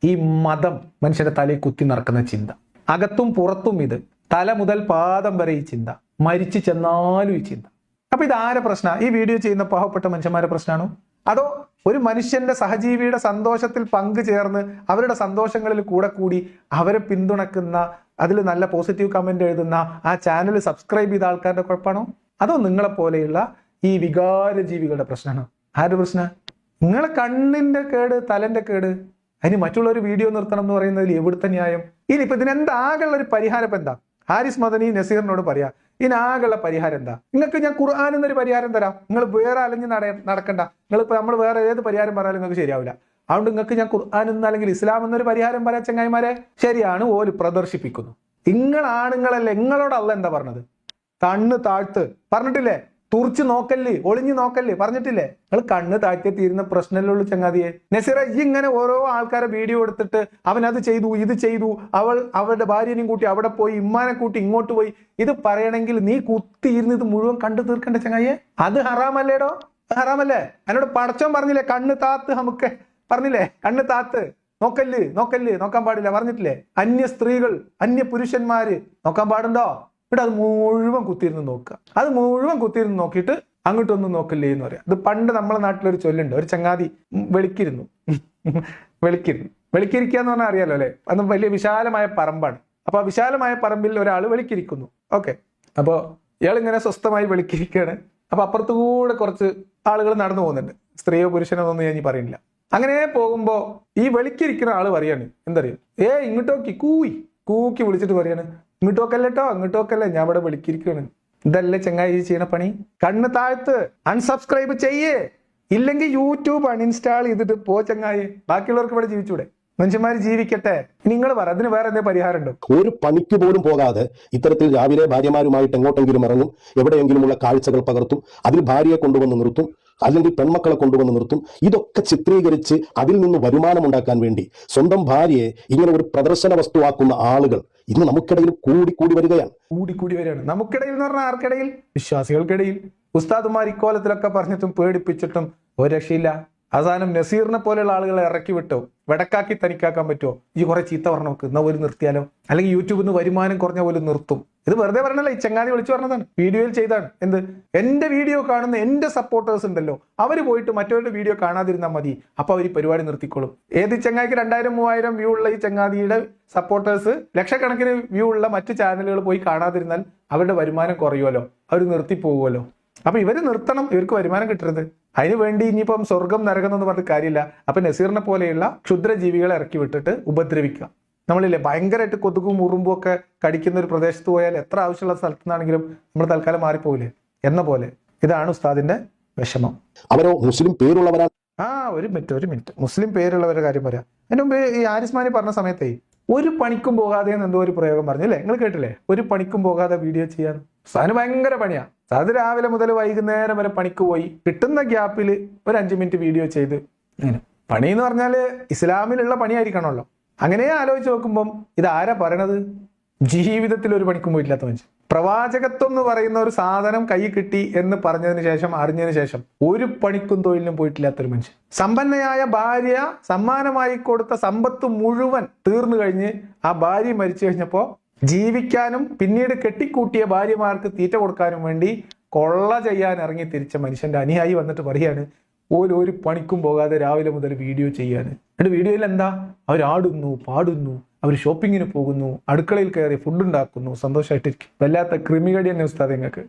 ഈ മതം മനുഷ്യന്റെ തലയിൽ കുത്തി നടക്കുന്ന ചിന്ത. അകത്തും പുറത്തും ഇത്, തല മുതൽ പാദം വരെ ഈ ചിന്ത, മരിച്ചു ചെന്നാലും ഈ ചിന്ത. അപ്പൊ ഇത് ആരെ പ്രശ്ന? ഈ വീഡിയോ ചെയ്യുന്ന പാവപ്പെട്ട മനുഷ്യന്മാരുടെ പ്രശ്നമാണോ? അതോ ഒരു മനുഷ്യന്റെ സഹജീവിയുടെ സന്തോഷത്തിൽ പങ്കുചേർന്ന് അവരുടെ സന്തോഷങ്ങളിൽ കൂടെ കൂടി അവരെ പിന്തുണക്കുന്ന, അതിൽ നല്ല പോസിറ്റീവ് കമന്റ് എഴുതുന്ന, ആ ചാനൽ സബ്സ്ക്രൈബ് ചെയ്ത ആൾക്കാരുടെ കുഴപ്പമാണോ? അതോ നിങ്ങളെ പോലെയുള്ള ഈ വികാര ജീവികളുടെ പ്രശ്നമാണോ? ആരുടെ പ്രശ്നം? നിങ്ങളെ കണ്ണിന്റെ കേട്, തലന്റെ കേട്, അതിന് മറ്റുള്ളവർ വീഡിയോ നിർത്തണം എന്ന് പറയുന്നതിൽ എവിടുത്തെ ന്യായം? ഇനി ഇപ്പൊ ഇതിനെന്താകുള്ള ഒരു പരിഹാരം ഇപ്പൊ എന്താ? ഹാരിസ് മദനി നസീറിനോട് പറയാ, ഇതിനാകുള്ള പരിഹാരം എന്താ? നിങ്ങൾക്ക് ഞാൻ ഖുർആൻ എന്നൊരു പരിഹാരം തരാം. നിങ്ങൾ വേറെ അലഞ്ഞ് നടക്കണ്ട. നിങ്ങളിപ്പോ നമ്മൾ വേറെ ഏത് പരിഹാരം പറഞ്ഞാലും നിങ്ങൾക്ക് ശരിയാവില്ല. അതുകൊണ്ട് നിങ്ങൾക്ക് ഞാൻ ഖുർആൻ എന്ന് അല്ലെങ്കിൽ ഇസ്ലാം എന്നൊരു പരിഹാരം പറയാം ചങ്ങായിമാരെ. ശരിയാണ്, ഓല് പ്രദർശിപ്പിക്കുന്നു. നിങ്ങളാണുങ്ങളല്ലേ, നിങ്ങളോടല്ല എന്താ പറഞ്ഞത്? കണ്ണ് താഴ്ത്ത് പറഞ്ഞിട്ടില്ലേ? തുറച്ച് നോക്കല്ലേ, ഒളിഞ്ഞു നോക്കല്ലേ പറഞ്ഞിട്ടില്ലേ? നിങ്ങൾ കണ്ണ് താഴ്ത്തിയ തീരുന്ന പ്രശ്നമല്ലുള്ളൂ ചങ്ങാതിയെ. നസീറ, ഈ ഇങ്ങനെ ഓരോ ആൾക്കാരെ വീഡിയോ എടുത്തിട്ട് അവൻ അത് ചെയ്തു, ഇത് ചെയ്തു, അവളുടെ ഭാര്യനെയും കൂട്ടി അവിടെ പോയി, ഇമ്മാനെ കൂട്ടി ഇങ്ങോട്ട് പോയി, ഇത് പറയണമെങ്കിൽ നീ കുത്തിയിരുന്ന് ഇത് മുഴുവൻ കണ്ടു തീർക്കണ്ട ചങ്ങായിയെ. അത് ഹറാമല്ലേടോ? ഹറാമല്ലേ? എന്നോട് പടച്ചോൻ പറഞ്ഞില്ലേ കണ്ണ് താത്ത്? നമുക്ക് പറഞ്ഞില്ലേ കണ്ണ് താത്ത്, നോക്കല്ല് നോക്കല്ല്, നോക്കാൻ പാടില്ല പറഞ്ഞിട്ടില്ലേ? അന്യ സ്ത്രീകൾ, അന്യ പുരുഷന്മാര് നോക്കാൻ പാടുണ്ടോ? ഇവിടെ അത് മുഴുവൻ കുത്തിയിരുന്ന് നോക്കുക. അത് മുഴുവൻ കുത്തിയിരുന്ന് നോക്കിയിട്ട് അങ്ങോട്ടൊന്നും നോക്കല്ലേ എന്ന് പറയാം. ഇത് പണ്ട് നമ്മളെ നാട്ടിലൊരു ചൊല്ലുണ്ട്, ഒരു ചങ്ങാതി വെളിക്കിരിക്കുക എന്ന് പറഞ്ഞാൽ അറിയാലോ അല്ലെ? അത് വലിയ വിശാലമായ പറമ്പാണ്. അപ്പൊ ആ വിശാലമായ പറമ്പിൽ ഒരാൾ വെളിക്കിരിക്കുന്നു. ഓക്കെ, അപ്പോ ഇയാൾ ഇങ്ങനെ സ്വസ്ഥമായി വെളിക്കിരിക്കുകയാണ്. അപ്പൊ അപ്പുറത്തു കൂടെ കുറച്ച് ആളുകൾ നടന്നു പോകുന്നുണ്ട്. സ്ത്രീയോ പുരുഷനോ ഒന്നും ഞാൻ പറയുന്നില്ല. അങ്ങനെ പോകുമ്പോ ഈ വെളിക്കിരിക്കുന്ന ആള് പറയാണ്, എന്തറിയോ, ഇങ്ങോട്ടോക്കി കൂക്കി വിളിച്ചിട്ട് പറയാണ്, ഇങ്ങോട്ടോക്കല്ലേട്ടോ, അങ്ങോട്ടോക്കല്ലേ, ഞാൻ ഇവിടെ വിളിക്കിരിക്കുകയാണ്. ഇതല്ലേ ചങ്ങായി ചെയ്യണ പണി? കണ്ണ് താഴ്ത്ത്, അൺസബ്സ്ക്രൈബ് ചെയ്യേ, ഇല്ലെങ്കിൽ യൂട്യൂബ് അൺഇൻസ്റ്റാൾ ചെയ്തിട്ട് പോ ചങ്ങായി. ബാക്കിയുള്ളവർക്ക് ഇവിടെ ജീവിച്ചൂടെ? മനുഷ്യന്മാർ ജീവിക്കട്ടെ. നിങ്ങൾ പറ, അതിന് വേറെ എന്തെങ്കിലും പരിഹാരം ഉണ്ടോ? ഒരു പണിക്ക് പോലും പോകാതെ ഇത്തരത്തിൽ രാവിലെ ഭാര്യമാരുമായിട്ട് എങ്ങോട്ടെങ്കിലും ഇറങ്ങും, എവിടെയെങ്കിലുമുള്ള കാഴ്ചകൾ പകർത്തും, അതിൽ ഭാര്യയെ കൊണ്ടുവന്ന് നിർത്തും, അല്ലെങ്കിൽ പെൺമക്കളെ കൊണ്ടുവന്ന് നിർത്തും. ഇതൊക്കെ ചിത്രീകരിച്ച് അതിൽ നിന്ന് വരുമാനം ഉണ്ടാക്കാൻ വേണ്ടി സ്വന്തം ഭാര്യയെ ഇങ്ങനെ ഒരു പ്രദർശന വസ്തുവാക്കുന്ന ആളുകൾ ഇന്ന് നമുക്കിടയിൽ കൂടി വരികയാണ്. നമുക്കിടയിൽ എന്ന് പറഞ്ഞാൽ ആർക്കിടയിൽ? വിശ്വാസികൾക്കിടയിൽ. ഉസ്താദുമാർ ഇക്കോലത്തിലൊക്കെ പറഞ്ഞിട്ടും പേടിപ്പിച്ചിട്ടും ഒരു രക്ഷയില്ല. അവസാനം നസീറിനെ പോലെയുള്ള ആളുകളെ ഇറക്കി വിട്ടോ, വെടക്കാക്കി തനിക്കാക്കാൻ പറ്റുമോ? ഈ കുറെ ചീത്ത പറഞ്ഞു നോക്ക്, എന്നാ പോലും നിർത്തിയാലോ? അല്ലെങ്കിൽ യൂട്യൂബിൽ നിന്ന് വരുമാനം കുറഞ്ഞ പോലും നിർത്തും. ഇത് വെറുതെ പറഞ്ഞല്ല, ഈ ചങ്ങാതി വിളിച്ചു പറഞ്ഞതാണ്, വീഡിയോയിൽ ചെയ്താണ്. എന്ത്? എന്റെ വീഡിയോ കാണുന്ന എന്റെ സപ്പോർട്ടേഴ്സ് ഉണ്ടല്ലോ, അവര് പോയിട്ട് മറ്റവരുടെ വീഡിയോ കാണാതിരുന്നാൽ മതി, അപ്പൊ അവർ ഈ പരിപാടി നിർത്തിക്കോളും. ഏത് ചങ്ങായിക്ക് 2000-3000 വ്യൂ ഉള്ള ഈ ചങ്ങാതിയുടെ സപ്പോർട്ടേഴ്സ് ലക്ഷക്കണക്കിന് വ്യൂ ഉള്ള മറ്റു ചാനലുകൾ പോയി കാണാതിരുന്നാൽ അവരുടെ വരുമാനം കുറയുമല്ലോ, അവർ നിർത്തി പോകുമല്ലോ. അപ്പൊ ഇവര് നിർത്തണം, ഇവർക്ക് വരുമാനം കിട്ടരുത്. അതിനു വേണ്ടി ഇനിയിപ്പം സ്വർഗം നരകം എന്ന് പറഞ്ഞിട്ട് കാര്യമില്ല. അപ്പൊ നസീറിനെ പോലെയുള്ള ക്ഷുദ്രജീവികളെ ഇറക്കി വിട്ടിട്ട് ഉപദ്രവിക്കുക. നമ്മളില്ലേ ഭയങ്കരമായിട്ട് കൊതുകും ഉറുമ്പും ഒക്കെ കടിക്കുന്ന ഒരു പ്രദേശത്ത് പോയാൽ എത്ര ആവശ്യമുള്ള സ്ഥലത്തു നിന്നാണെങ്കിലും നമ്മൾ തൽക്കാലം മാറിപ്പോവില്ലേ എന്ന പോലെ ഇതാണ് ഉസ്താദിന്റെ വിഷമം. അവരോ മുസ്ലിം പേരുള്ളവരാണ്. ഒരു മിനിറ്റ് മുസ്ലിം പേരുള്ളവരുടെ കാര്യം പറയാം. അതിന് മുമ്പ് ഈ ആരിസ്മാനി പറഞ്ഞ സമയത്തേ ഒരു പണിക്കും പോകാതെ എന്തോ ഒരു പ്രയോഗം പറഞ്ഞല്ലേ, നിങ്ങൾ കേട്ടില്ലേ? ഒരു പണിക്കും പോകാതെ വീഡിയോ ചെയ്യാൻ. സാധനം ഭയങ്കര പണിയാ. അത് രാവിലെ മുതൽ വൈകുന്നേരം വരെ പണിക്ക് പോയി കിട്ടുന്ന ഗ്യാപ്പിൽ ഒരു 5 മിനിറ്റ് വീഡിയോ ചെയ്ത് അങ്ങനെ. പണി എന്ന് പറഞ്ഞാല് ഇസ്ലാമിലുള്ള പണിയായിരിക്കണമല്ലോ. അങ്ങനെ ആലോചിച്ച് നോക്കുമ്പം ഇത് ആരാ പറയണത്? ജീവിതത്തിൽ ഒരു പണിക്കും പോയിട്ടില്ലാത്ത മനുഷ്യൻ. പ്രവാചകത്വം എന്ന് പറയുന്ന ഒരു സാധനം കൈ കിട്ടി എന്ന് പറഞ്ഞതിന് ശേഷം, അറിഞ്ഞതിന് ശേഷം ഒരു പണിക്കും തൊഴിലിനും പോയിട്ടില്ലാത്തൊരു മനുഷ്യൻ. സമ്പന്നയായ ഭാര്യ സമ്മാനമായി കൊടുത്ത സമ്പത്ത് മുഴുവൻ തീർന്നു കഴിഞ്ഞ് ആ ഭാര്യ മരിച്ചു കഴിഞ്ഞപ്പോ ജീവിക്കാനും പിന്നീട് കെട്ടിക്കൂട്ടിയ ഭാര്യമാർക്ക് തീറ്റ കൊടുക്കാനും വേണ്ടി കൊള്ള ചെയ്യാൻ ഇറങ്ങി തിരിച്ച മനുഷ്യന്റെ അനുയായി വന്നിട്ട് പറയാണ് ഒരു പണിക്കും പോകാതെ രാവിലെ മുതൽ വീഡിയോ ചെയ്യാന്. എന്നിട്ട് വീഡിയോയിൽ എന്താ? അവർ ആടുന്നു, പാടുന്നു, അവർ ഷോപ്പിങ്ങിന് പോകുന്നു, അടുക്കളയിൽ കയറി ഫുഡ് ഉണ്ടാക്കുന്നു, സന്തോഷമായിട്ടിരിക്കും. വല്ലാത്ത ക്രിമികടി തന്നെ ഉസ്താദ് നിങ്ങൾക്ക്.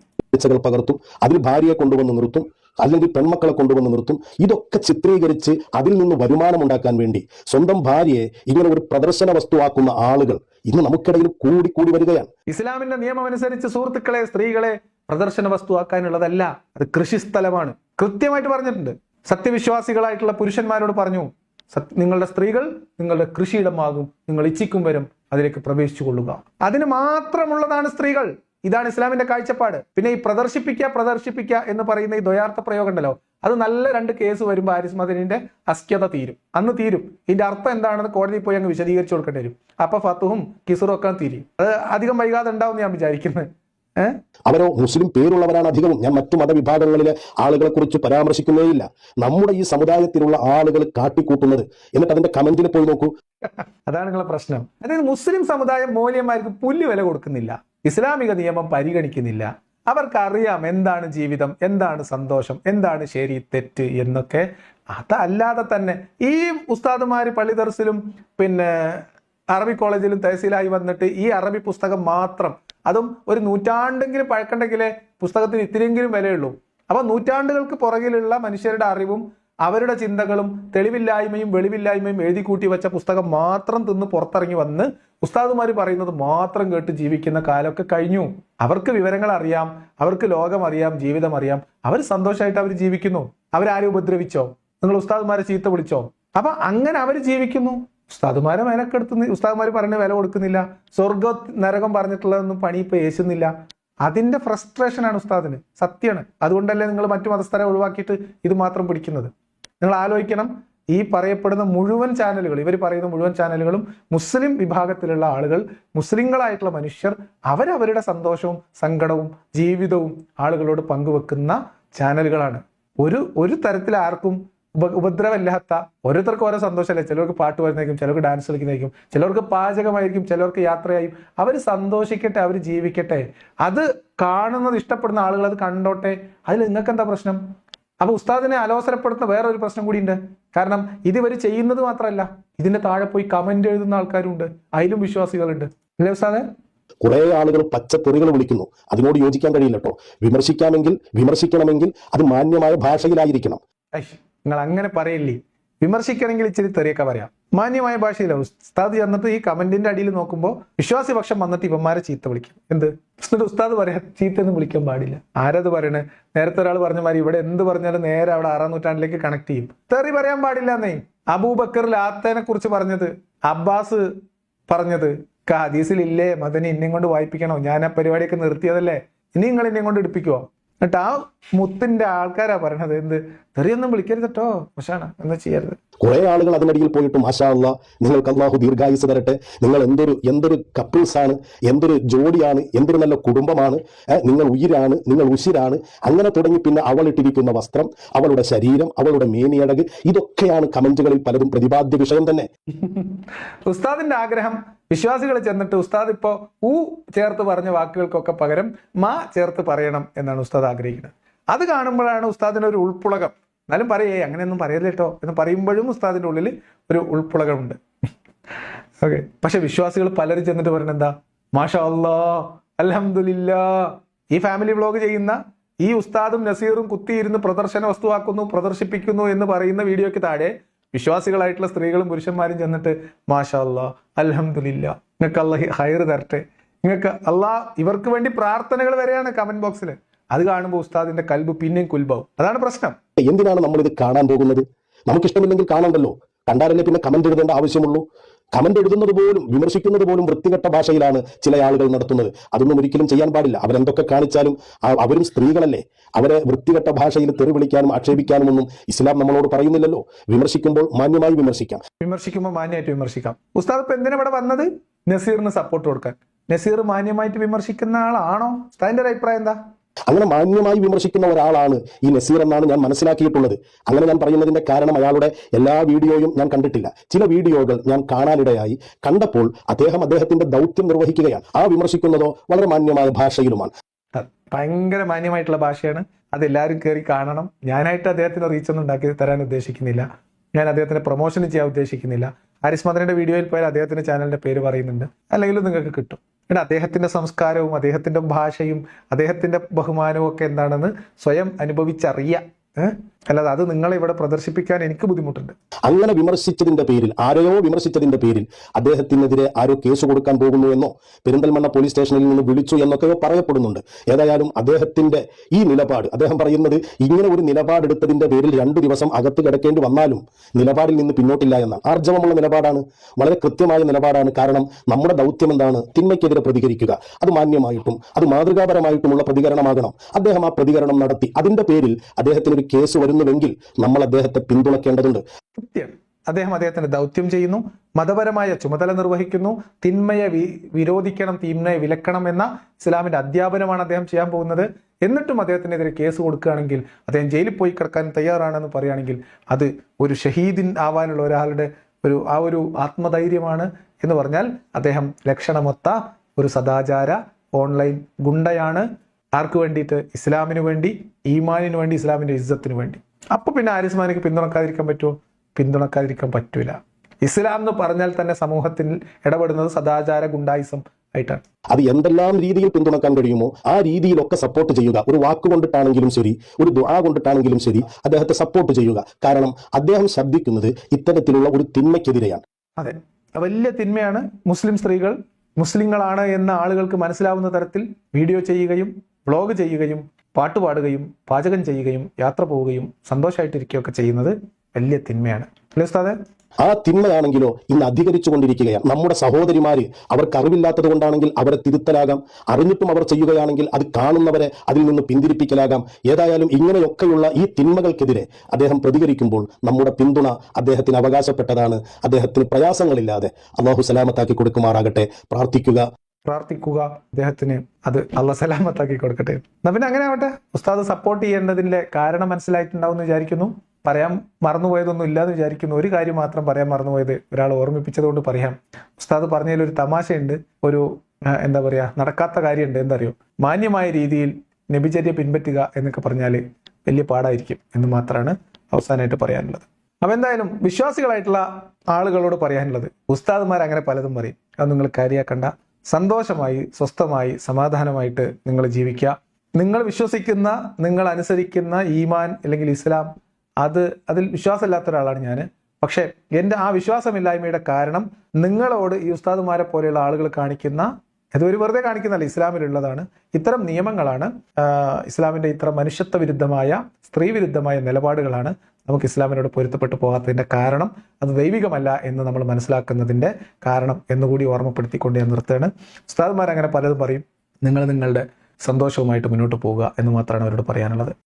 പകർത്തും, അതിൽ ഭാര്യയെ കൊണ്ടുവന്ന് നിർത്തും, അല്ലെങ്കിൽ പെൺമക്കളെ കൊണ്ടുവന്ന് നിർത്തും. ഇതൊക്കെ ചിത്രീകരിച്ച് അതിൽ നിന്ന് വരുമാനം ഉണ്ടാക്കാൻ വേണ്ടി സ്വന്തം ഭാര്യയെ ഇങ്ങനെ ഒരു പ്രദർശന വസ്തുവാക്കുന്ന ആളുകൾ ഇന്ന് നമുക്കിടയിൽ കൂടി വരികയാണ്. ഇസ്ലാമിന്റെ നിയമം അനുസരിച്ച് സുഹൃത്തുക്കളെ, സ്ത്രീകളെ പ്രദർശന വസ്തുവാക്കാനുള്ളതല്ല, അത് കൃഷിസ്ഥലമാണ്. കൃത്യമായിട്ട് പറഞ്ഞിട്ടുണ്ട്. സത്യവിശ്വാസികളായിട്ടുള്ള പുരുഷന്മാരോട് പറഞ്ഞു, നിങ്ങളുടെ സ്ത്രീകൾ നിങ്ങളുടെ കൃഷിയിടമാകും, നിങ്ങൾ ഇച്ഛിക്കും വരും അതിലേക്ക് പ്രവേശിച്ചു കൊള്ളുക. അതിന് മാത്രമുള്ളതാണ് സ്ത്രീകൾ. ഇതാണ് ഇസ്ലാമിന്റെ കാഴ്ചപ്പാട്. പിന്നെ ഈ പ്രദർശിപ്പിക്കുക എന്ന് പറയുന്ന ഈ ദ്വയാർത്ഥ പ്രയോഗം ഉണ്ടല്ലോ, അത് നല്ല 2 കേസ് വരുമ്പോൾ ഹാരിസ് മദനിന്റെ അസ്ക്യത തീരും. അന്ന് തീരും. ഇതിന്റെ അർത്ഥം എന്താണെന്ന് കോടതിയിൽ പോയി അങ്ങ് വിശദീകരിച്ചു കൊടുക്കേണ്ടി വരും. അപ്പൊ ഫത്തുഹും കിസുറും ഒക്കെ തീരും. അത് അധികം വൈകാതെ ഉണ്ടാവും ഞാൻ വിചാരിക്കുന്നത്. അവരോ മുസ്ലിം പേരുള്ളവരാണ് അധികവും. ഞാൻ മറ്റു മതവിഭാഗങ്ങളിലെ ആളുകളെ കുറിച്ച് പരാമർശിക്കുന്നേയില്ല. നമ്മുടെ ഈ സമുദായത്തിലുള്ള ആളുകൾ കാട്ടിക്കൂട്ടുന്നത്, എന്നിട്ട് അതിന്റെ കമന്റിൽ പോയി നോക്കൂ. അതാണ് നിങ്ങളെ പ്രശ്നം. അതായത് മുസ്ലിം സമുദായം മൂല്യന്മാർക്ക് പുല്ല് വില കൊടുക്കുന്നില്ല, ഇസ്ലാമിക നിയമം പരിഗണിക്കുന്നില്ല. അവർക്കറിയാം എന്താണ് ജീവിതം, എന്താണ് സന്തോഷം, എന്താണ് ശരി തെറ്റ് എന്നൊക്കെ. അതല്ലാതെ തന്നെ ഈ ഉസ്താദുമാര് പള്ളി ദർസിലും പിന്നെ അറബി കോളേജിലും തഹസീലായി വന്നിട്ട് ഈ അറബി പുസ്തകം മാത്രം, അതും ഒരു നൂറ്റാണ്ടെങ്കിലും പഴക്കണ്ടെങ്കിലേ പുസ്തകത്തിന് ഇത്തിരിയെങ്കിലും വിലയുള്ളൂ. അപ്പൊ നൂറ്റാണ്ടുകൾക്ക് പുറകിലുള്ള മനുഷ്യരുടെ അറിവും അവരുടെ ചിന്തകളും തെളിവില്ലായ്മയും വെളിവില്ലായ്മയും എഴുതി കൂട്ടി വെച്ച പുസ്തകം മാത്രം തിന്ന് പുറത്തിറങ്ങി വന്ന് ഉസ്താദുമാര് പറയുന്നത് മാത്രം കേട്ട് ജീവിക്കുന്ന കാലമൊക്കെ കഴിഞ്ഞു. അവർക്ക് വിവരങ്ങൾ അറിയാം, അവർക്ക് ലോകം അറിയാം, ജീവിതം അറിയാം. അവർ സന്തോഷമായിട്ട് അവർ ജീവിക്കുന്നു. അവരാരും ഉപദ്രവിച്ചോ? നിങ്ങൾ ഉസ്താദുമാരെ ചീത്ത വിളിച്ചോ? അപ്പൊ അങ്ങനെ അവർ ജീവിക്കുന്നു. ഉസ്താദുമാരെ വിലക്കെടുത്തുന്ന ഉസ്താദുമാര് പറഞ്ഞ വില കൊടുക്കുന്നില്ല. സ്വർഗ നരകം പറഞ്ഞിട്ടുള്ളതൊന്നും പണി ഇപ്പൊ ഏശുന്നില്ല. അതിന്റെ ഫ്രസ്ട്രേഷനാണ് ഉസ്താദിന്. സത്യമാണ്. അതുകൊണ്ടല്ലേ നിങ്ങൾ മറ്റു മതസ്ഥരെ ഒഴിവാക്കിയിട്ട് ഇത് മാത്രം പിടിക്കുന്നത്. നിങ്ങൾ ആലോചിക്കണം, ഈ പറയപ്പെടുന്ന മുഴുവൻ ചാനലുകൾ, ഇവർ പറയുന്ന മുഴുവൻ ചാനലുകളും മുസ്ലിം വിഭാഗത്തിലുള്ള ആളുകൾ, മുസ്ലിങ്ങളായിട്ടുള്ള മനുഷ്യർ അവരവരുടെ സന്തോഷവും സങ്കടവും ജീവിതവും ആളുകളോട് പങ്കുവെക്കുന്ന ചാനലുകളാണ്. ഒരു തരത്തിൽ ആർക്കും ഉപദ്രവമില്ലാത്ത, ഓരോരുത്തർക്കും ഓരോ സന്തോഷമല്ലേ. ചിലർക്ക് പാട്ട് വരുന്നതായിരിക്കും, ചിലർക്ക് ഡാൻസ് കളിക്കുന്നതായിരിക്കും, ചിലർക്ക് പാചകമായിരിക്കും, ചിലർക്ക് യാത്രയായും. അവർ സന്തോഷിക്കട്ടെ, അവർ ജീവിക്കട്ടെ. അത് കാണുന്നത് ഇഷ്ടപ്പെടുന്ന ആളുകൾ അത് കണ്ടോട്ടെ. അതിൽ നിങ്ങൾക്ക് എന്താ പ്രശ്നം? അപ്പൊ ഉസ്താദിനെ അലോസരപ്പെടുത്തുന്ന വേറൊരു പ്രശ്നം കൂടിയുണ്ട്. കാരണം ഇതിവർ ചെയ്യുന്നത് മാത്രമല്ല, ഇതിന്റെ താഴെ പോയി കമന്റ് എഴുതുന്ന ആൾക്കാരുണ്ട്, അതിലും വിശ്വാസികളുണ്ട്. അല്ലേ ഉസ്താദെ? കുറെ ആളുകൾ പച്ചത്തെറികൾ വിളിക്കുന്നു. അതിനോട് യോജിക്കാൻ കഴിയില്ല കേട്ടോ. വിമർശിക്കാമെങ്കിൽ, വിമർശിക്കണമെങ്കിൽ അത് മാന്യമായ ഭാഷയിലായിരിക്കണം. നിങ്ങൾ അങ്ങനെ പറയില്ലേ. വിമർശിക്കണമെങ്കിൽ ഇച്ചിരി തെറിയൊക്കെ പറയാം, മാന്യമായ ഭാഷയില്ല. ഉസ്താദ് ചെന്നിട്ട് ഈ കമന്റിന്റെ അടിയിൽ നോക്കുമ്പോൾ വിശ്വാസി പക്ഷം വന്നിട്ട് ഇവന്മാരെ ചീത്ത വിളിക്കും. എന്ത് ഉസ്താദ് പറയാ, ചീത്തൊന്നും വിളിക്കാൻ പാടില്ല. ആരത് പറയണേ? നേരത്തെ ഒരാൾ പറഞ്ഞ മാതിരി ഇവിടെ എന്ത് പറഞ്ഞാലും നേരെ അവിടെ 6-ാം നൂറ്റാണ്ടിലേക്ക് കണക്ട് ചെയ്യും. തെറി പറയാൻ പാടില്ല എന്നേ. അബൂബക്കർ ലാത്തേനെ കുറിച്ച് പറഞ്ഞത്, അബ്ബാസ് പറഞ്ഞത് ഹദീസിൽ ഇല്ലേ? മദനി ഇന്നെയും കൊണ്ട് വായിപ്പിക്കണോ? ഞാൻ ആ പരിപാടിയൊക്കെ നിർത്തിയതല്ലേ, ഇനി നിങ്ങൾ എന്നെയും കൊണ്ട് എടുപ്പിക്കുവോ? എന്നിട്ട് ആ മുത്തിന്റെ ആൾക്കാരാ പറയണത് എന്ത്, തെറിയൊന്നും വിളിക്കരുത് കേട്ടോ, പക്ഷാണ് എന്താ ചെയ്യരുത്. കുറെ ആളുകൾ അതിനിടയിൽ പോയിട്ട് മാഷാ അല്ലാഹ് നിങ്ങൾക്ക് അല്ലാഹു ദീർഘായുസ് തരട്ടെ, നിങ്ങൾ എന്തൊരു കപ്പിൾസ് ആണ്, എന്തൊരു ജോഡിയാണ്, എന്തൊരു നല്ല കുടുംബമാണ്, നിങ്ങൾ ഉയിരാണ്, നിങ്ങൾ ഉശിരാണ്, അങ്ങനെ തുടങ്ങി. പിന്നെ അവളിട്ടിരിക്കുന്ന വസ്ത്രം, അവളുടെ ശരീരം, അവളുടെ മേനിയഴക്, ഇതൊക്കെയാണ് കമന്റുകളിൽ പലതും പ്രതിപാദ്യ വിഷയം തന്നെ. ഉസ്താദിന്റെ ആഗ്രഹം വിശ്വാസികൾ ചെന്നിട്ട് ഉസ്താദ് ഇപ്പോ ചേർത്ത് പറഞ്ഞ വാക്കുകൾക്കൊക്കെ പകരം മാ ചേർത്ത് പറയണം എന്നാണ് ഉസ്താദ് ആഗ്രഹിക്കുന്നത്. അത് കാണുമ്പോഴാണ് ഉസ്താദിന് ഒരു ഉൾപ്പുളകം. എന്നാലും പറയേ അങ്ങനെയൊന്നും പറയല്ലേ കേട്ടോ എന്ന് പറയുമ്പോഴും ഉസ്താദിന്റെ ഉള്ളിൽ ഒരു ഉൾപ്പുളകമുണ്ട്. ഓക്കെ. പക്ഷെ വിശ്വാസികൾ പലരും ചെന്നിട്ട് പറയുന്നത് എന്താ? മാഷാ അല്ലാ, അൽഹംദുലില്ലാ. ഈ ഫാമിലി വ്ലോഗ് ചെയ്യുന്ന ഈ ഉസ്താദും നസീറും കുത്തിയിരുന്ന് പ്രദർശന വസ്തുവാക്കുന്നു, പ്രദർശിപ്പിക്കുന്നു എന്ന് പറയുന്ന വീഡിയോയ്ക്ക് താഴെ വിശ്വാസികളായിട്ടുള്ള സ്ത്രീകളും പുരുഷന്മാരും ചെന്നിട്ട് മാഷാ അല്ലാ, അൽഹംദുലില്ലാ, നിങ്ങൾക്ക് അല്ലാഹ് ഹൈർ തരട്ടെ, നിങ്ങൾക്ക് അല്ലാഹ്, ഇവർക്ക് വേണ്ടി പ്രാർത്ഥനകൾ വരെയാണ് കമന്റ് ബോക്സിൽ. അത് കാണുമ്പോൾ ഉസ്താദിന്റെ കൽബ് പിന്നെയും കുൽബാവും. അതാണ് പ്രശ്നം. എന്തിനാണ് നമ്മൾ ഇത് കാണാൻ പോകുന്നത്? നമുക്കിഷ്ടമില്ലെങ്കിൽ കാണണ്ടല്ലോ. കണ്ടാലല്ലേ പിന്നെ കമന്റ് എഴുതേണ്ട ആവശ്യമുള്ളൂ. കമന്റ് എഴുതുന്നത് പോലും, വിമർശിക്കുന്നത് പോലും വൃത്തികെട്ട ഭാഷയിലാണ് ചില ആളുകൾ നടത്തുന്നത്. അതൊന്നും ഒരിക്കലും ചെയ്യാൻ പാടില്ല. അവരെന്തൊക്കെ കാണിച്ചാലും അവരും സ്ത്രീകളല്ലേ. അവരെ വൃത്തികെട്ട ഭാഷയിൽ തെറി വിളിക്കാനും ആക്ഷേപിക്കാനും ഒന്നും ഇസ്ലാം നമ്മളോട് പറയുന്നില്ലല്ലോ. വിമർശിക്കുമ്പോൾ മാന്യമായി വിമർശിക്കാം, വിമർശിക്കുമ്പോൾ മാന്യമായിട്ട് വിമർശിക്കാം. ഉസ്താദ് ഇപ്പൊ എന്തിനാ ഇവിടെ വന്നത്? നസീറിന് സപ്പോർട്ട് കൊടുക്കാൻ. നസീർ മാന്യമായിട്ട് വിമർശിക്കുന്ന ആളാണോ? ഉസ്താദിന്റെ ഒരു അഭിപ്രായം എന്താ? അങ്ങനെ മാന്യമായി വിമർശിക്കുന്ന ഒരാളാണ് ഈ നസീർ എന്നാണ് ഞാൻ മനസ്സിലാക്കിയിട്ടുള്ളത്. അങ്ങനെ ഞാൻ പറയുന്നതിന്റെ കാരണം അയാളുടെ എല്ലാ വീഡിയോയും ഞാൻ കണ്ടിട്ടില്ല. ചില വീഡിയോകൾ ഞാൻ കാണാനിടയായി. കണ്ടപ്പോൾ അദ്ദേഹത്തിന്റെ ദൗത്യം നിർവഹിക്കുകയാണ്. ആ വിമർശിക്കുന്നതോ വളരെ മാന്യമായ ഭാഷയിലുമാണ്. ഭയങ്കര മാന്യമായിട്ടുള്ള ഭാഷയാണ്. അതെല്ലാവരും കയറി കാണണം. ഞാനായിട്ട് അദ്ദേഹത്തിന് റീച്ച് ഒന്നും ഉണ്ടാക്കി തരാൻ ഉദ്ദേശിക്കുന്നില്ല. ഞാൻ അദ്ദേഹത്തിന് പ്രൊമോഷൻ ചെയ്യാൻ ഉദ്ദേശിക്കുന്നില്ല. ഹാരിസ് മദനിയുടെ വീഡിയോയിൽ പോയാൽ അദ്ദേഹത്തിന്റെ ചാനലിന്റെ പേര് പറയുന്നുണ്ട്, അല്ലെങ്കിൽ നിങ്ങൾക്ക് കിട്ടും. പിന്നെ അദ്ദേഹത്തിന്റെ സംസ്കാരവും അദ്ദേഹത്തിന്റെ ഭാഷയും അദ്ദേഹത്തിന്റെ ബഹുമാനവും ഒക്കെ എന്താണെന്ന് സ്വയം അനുഭവിച്ചറിയാം. അല്ലാതെ അത് നിങ്ങളെ ഇവിടെ പ്രദർശിപ്പിക്കാൻ എനിക്ക് ബുദ്ധിമുട്ടുണ്ട്. അങ്ങനെ വിമർശിച്ചതിന്റെ പേരിൽ, ആരെയോ വിമർശിച്ചതിന്റെ പേരിൽ അദ്ദേഹത്തിനെതിരെ ആരോ കേസ് കൊടുക്കാൻ പോകുന്നു എന്നോ പെരിന്തൽമണ്ണ പോലീസ് സ്റ്റേഷനിൽ നിന്ന് വിളിച്ചു എന്നൊക്കെയോ പറയപ്പെടുന്നുണ്ട്. ഏതായാലും അദ്ദേഹത്തിന്റെ ഈ നിലപാട്, അദ്ദേഹം പറയുന്നത് ഇങ്ങനെ ഒരു നിലപാടെടുത്തതിന്റെ പേരിൽ 2 ദിവസം അകത്ത് കിടക്കേണ്ടി വന്നാലും നിലപാടിൽ നിന്ന് പിന്നോട്ടില്ല എന്നാണ്. ആർജവമുള്ള നിലപാടാണ്, വളരെ കൃത്യമായ നിലപാടാണ്. കാരണം നമ്മുടെ ദൗത്യം എന്താണ്? തിന്മയ്ക്കെതിരെ പ്രതികരിക്കുക. അത് മാന്യമായിട്ടും അത് മാതൃകാപരമായിട്ടുമുള്ള പ്രതികരണമാകണം. അദ്ദേഹം ആ പ്രതികരണം നടത്തി. അതിന്റെ പേരിൽ അദ്ദേഹത്തിന് ഒരു കേസ് വരുന്നുവെങ്കിൽ നമ്മൾ അദ്ദേഹത്തെ പിന്തുണയ്ക്കേണ്ടതുണ്ട്. കൃത്യമാണ്. അദ്ദേഹം അദ്ദേഹത്തിന്റെ ദൗത്യം ചെയ്യുന്നു, മതപരമായ ചുമതല നിർവഹിക്കുന്നു, തിന്മയെ വിരോധിക്കണം, തിന്മയെ വിലക്കണം എന്ന ഇസ്ലാമിന്റെ അധ്യാപനമാണ് അദ്ദേഹം ചെയ്യാൻ പോകുന്നത്. എന്നിട്ടും അദ്ദേഹത്തിനെതിരെ കേസ് കൊടുക്കുകയാണെങ്കിൽ, അദ്ദേഹം ജയിലിൽ പോയി കിടക്കാൻ തയ്യാറാണെന്ന് പറയുകയാണെങ്കിൽ, അത് ഒരു ഷഹീദിൻ ആവാനുള്ള ഒരാളുടെ ഒരു ആത്മധൈര്യമാണ് എന്ന് പറഞ്ഞാൽ അദ്ദേഹം ലക്ഷണമൊത്ത ഒരു സദാചാര ഓൺലൈൻ ഗുണ്ടയാണ്. ആർക്ക് വേണ്ടിയിട്ട്? ഇസ്ലാമിന് വേണ്ടി, ഈമാനിന് വേണ്ടി, ഇസ്ലാമിന്റെ ഇസ്സത്തിന് വേണ്ടി. അപ്പൊ പിന്നെ ആരിസ് മാലിക്ക് പിന്തുണക്കാതിരിക്കാൻ പറ്റുമോ? പിന്തുണക്കാതിരിക്കാൻ പറ്റൂല. ഇസ്ലാം എന്ന് പറഞ്ഞാൽ തന്നെ സമൂഹത്തിൽ ഇടപെടുന്നത് സദാചാര ഗുണ്ടായിസം ആയിട്ടാണ്. അത് എന്തെല്ലാം രീതിയിൽ പിന്തുണക്കാൻ കഴിയുമോ ആ രീതിയിലൊക്കെ സപ്പോർട്ട് ചെയ്യുക. ഒരു വാക്കുകൊണ്ടിട്ടാണെങ്കിലും ശരി, ഒരു ദുആ കൊണ്ടിട്ടാണെങ്കിലും ശരി, അദ്ദേഹത്തെ സപ്പോർട്ട് ചെയ്യുക. കാരണം അദ്ദേഹം ശബ്ദിക്കുന്നത് ഇത്തരത്തിലുള്ള ഒരു തിന്മയ്ക്കെതിരെയാണ്. അതെ, വലിയ തിന്മയാണ്. മുസ്ലിം സ്ത്രീകൾ മുസ്ലിങ്ങളാണ് എന്ന ആളുകൾക്ക് മനസ്സിലാവുന്ന തരത്തിൽ വീഡിയോ ചെയ്യുകയും വ്ളോഗ് ചെയ്യുകയും പാട്ടുപാടുകയും പാചകം ചെയ്യുകയും യാത്ര പോവുകയും സന്തോഷമായിട്ടിരിക്കുകയൊക്കെ ചെയ്യുന്നത് വലിയ തിന്മയാണ്. അല്ലേ ഉസ്താദേ? ആ തിന്മയാണെങ്കിലോ ഇന്ന് അധികരിച്ചു കൊണ്ടിരിക്കുകയാണ്. നമ്മുടെ സഹോദരിമാര് അവർക്ക് അറിവില്ലാത്തത് കൊണ്ടാണെങ്കിൽ അവരെ തിരുത്തലാകാം, അറിഞ്ഞിട്ടും അവർ ചെയ്യുകയാണെങ്കിൽ അത് കാണുന്നവരെ അതിൽ നിന്ന് പിന്തിരിപ്പിക്കലാകാം. ഏതായാലും ഇങ്ങനെയൊക്കെയുള്ള ഈ തിന്മകൾക്കെതിരെ അദ്ദേഹം പ്രതികരിക്കുമ്പോൾ നമ്മുടെ പിന്തുണ അദ്ദേഹത്തിന് അവകാശപ്പെട്ടതാണ്. അദ്ദേഹത്തിന് പ്രയാസങ്ങളില്ലാതെ അള്ളാഹു സലാമത്താക്കി കൊടുക്കുമാറാകട്ടെ. പ്രാർത്ഥിക്കുക അദ്ദേഹത്തിന് അത് അള്ളാഹു സലാമത്താക്കി കൊടുക്കട്ടെ. എന്നാ പിന്നെ അങ്ങനെ ആവട്ടെ. ഉസ്താദ് സപ്പോർട്ട് ചെയ്യേണ്ടതിന്റെ കാരണം മനസ്സിലായിട്ടുണ്ടാവും എന്ന് വിചാരിക്കുന്നു. പറയാൻ മറന്നുപോയതൊന്നും ഇല്ലാന്ന് വിചാരിക്കുന്നു. ഒരു കാര്യം മാത്രം പറയാൻ മറന്നുപോയത് ഒരാൾ ഓർമ്മിപ്പിച്ചതുകൊണ്ട് പറയാം. ഉസ്താദ് പറഞ്ഞതിൽ ഒരു തമാശയുണ്ട്, ഒരു എന്താ പറയാ, നടക്കാത്ത കാര്യമുണ്ട്. എന്താ അറിയോ? മാന്യമായ രീതിയിൽ നബിചര്യ പിൻപറ്റുക എന്നൊക്കെ പറഞ്ഞാൽ വലിയ പാടായിരിക്കും എന്ന് മാത്രമാണ് അവസാനമായിട്ട് പറയാനുള്ളത്. അപ്പൊ എന്തായാലും വിശ്വാസികളായിട്ടുള്ള ആളുകളോട് പറയാനുള്ളത്, ഉസ്താദ്മാർ അങ്ങനെ പലതും പറയും, അത് നിങ്ങൾ കാര്യമാക്കണ്ട. സന്തോഷമായി, സ്വസ്ഥമായി, സമാധാനമായിട്ട് നിങ്ങൾ ജീവിക്കുക. നിങ്ങൾ വിശ്വസിക്കുന്ന, നിങ്ങൾ അനുസരിക്കുന്ന ഈമാൻ അല്ലെങ്കിൽ ഇസ്ലാം, അതിൽ വിശ്വാസമില്ലാത്ത ഒരാളാണ് ഞാൻ. പക്ഷെ എൻ്റെ ആ വിശ്വാസമില്ലായ്മയുടെ കാരണം നിങ്ങളോട് ഈ ഉസ്താദുമാരെ പോലെയുള്ള ആളുകൾ കാണിക്കുന്ന, ഇതൊരു വെറുതെ കാണിക്കുന്നതല്ല, ഇസ്ലാമിലുള്ളതാണ്. ഇത്തരം നിയമങ്ങളാണ്, ഇസ്ലാമിന്റെ ഇത്തരം മനുഷ്യത്വ വിരുദ്ധമായ, സ്ത്രീ വിരുദ്ധമായ നിലപാടുകളാണ് നമുക്ക് ഇസ്ലാമിനോട് പൊരുത്തപ്പെട്ടു പോകാത്തതിന്റെ കാരണം. അത് ദൈവികമല്ല എന്ന് നമ്മൾ മനസ്സിലാക്കുന്നതിന്റെ കാരണം എന്നുകൂടി ഓർമ്മപ്പെടുത്തിക്കൊണ്ട് ഞാൻ നിർത്തുകയാണ്. ഉസ്താദുമാർ അങ്ങനെ പലതും പറയും, നിങ്ങൾ നിങ്ങളുടെ സന്തോഷവുമായിട്ട് മുന്നോട്ട് പോവുക എന്ന് മാത്രമാണ് അവരോട് പറയാനുള്ളത്.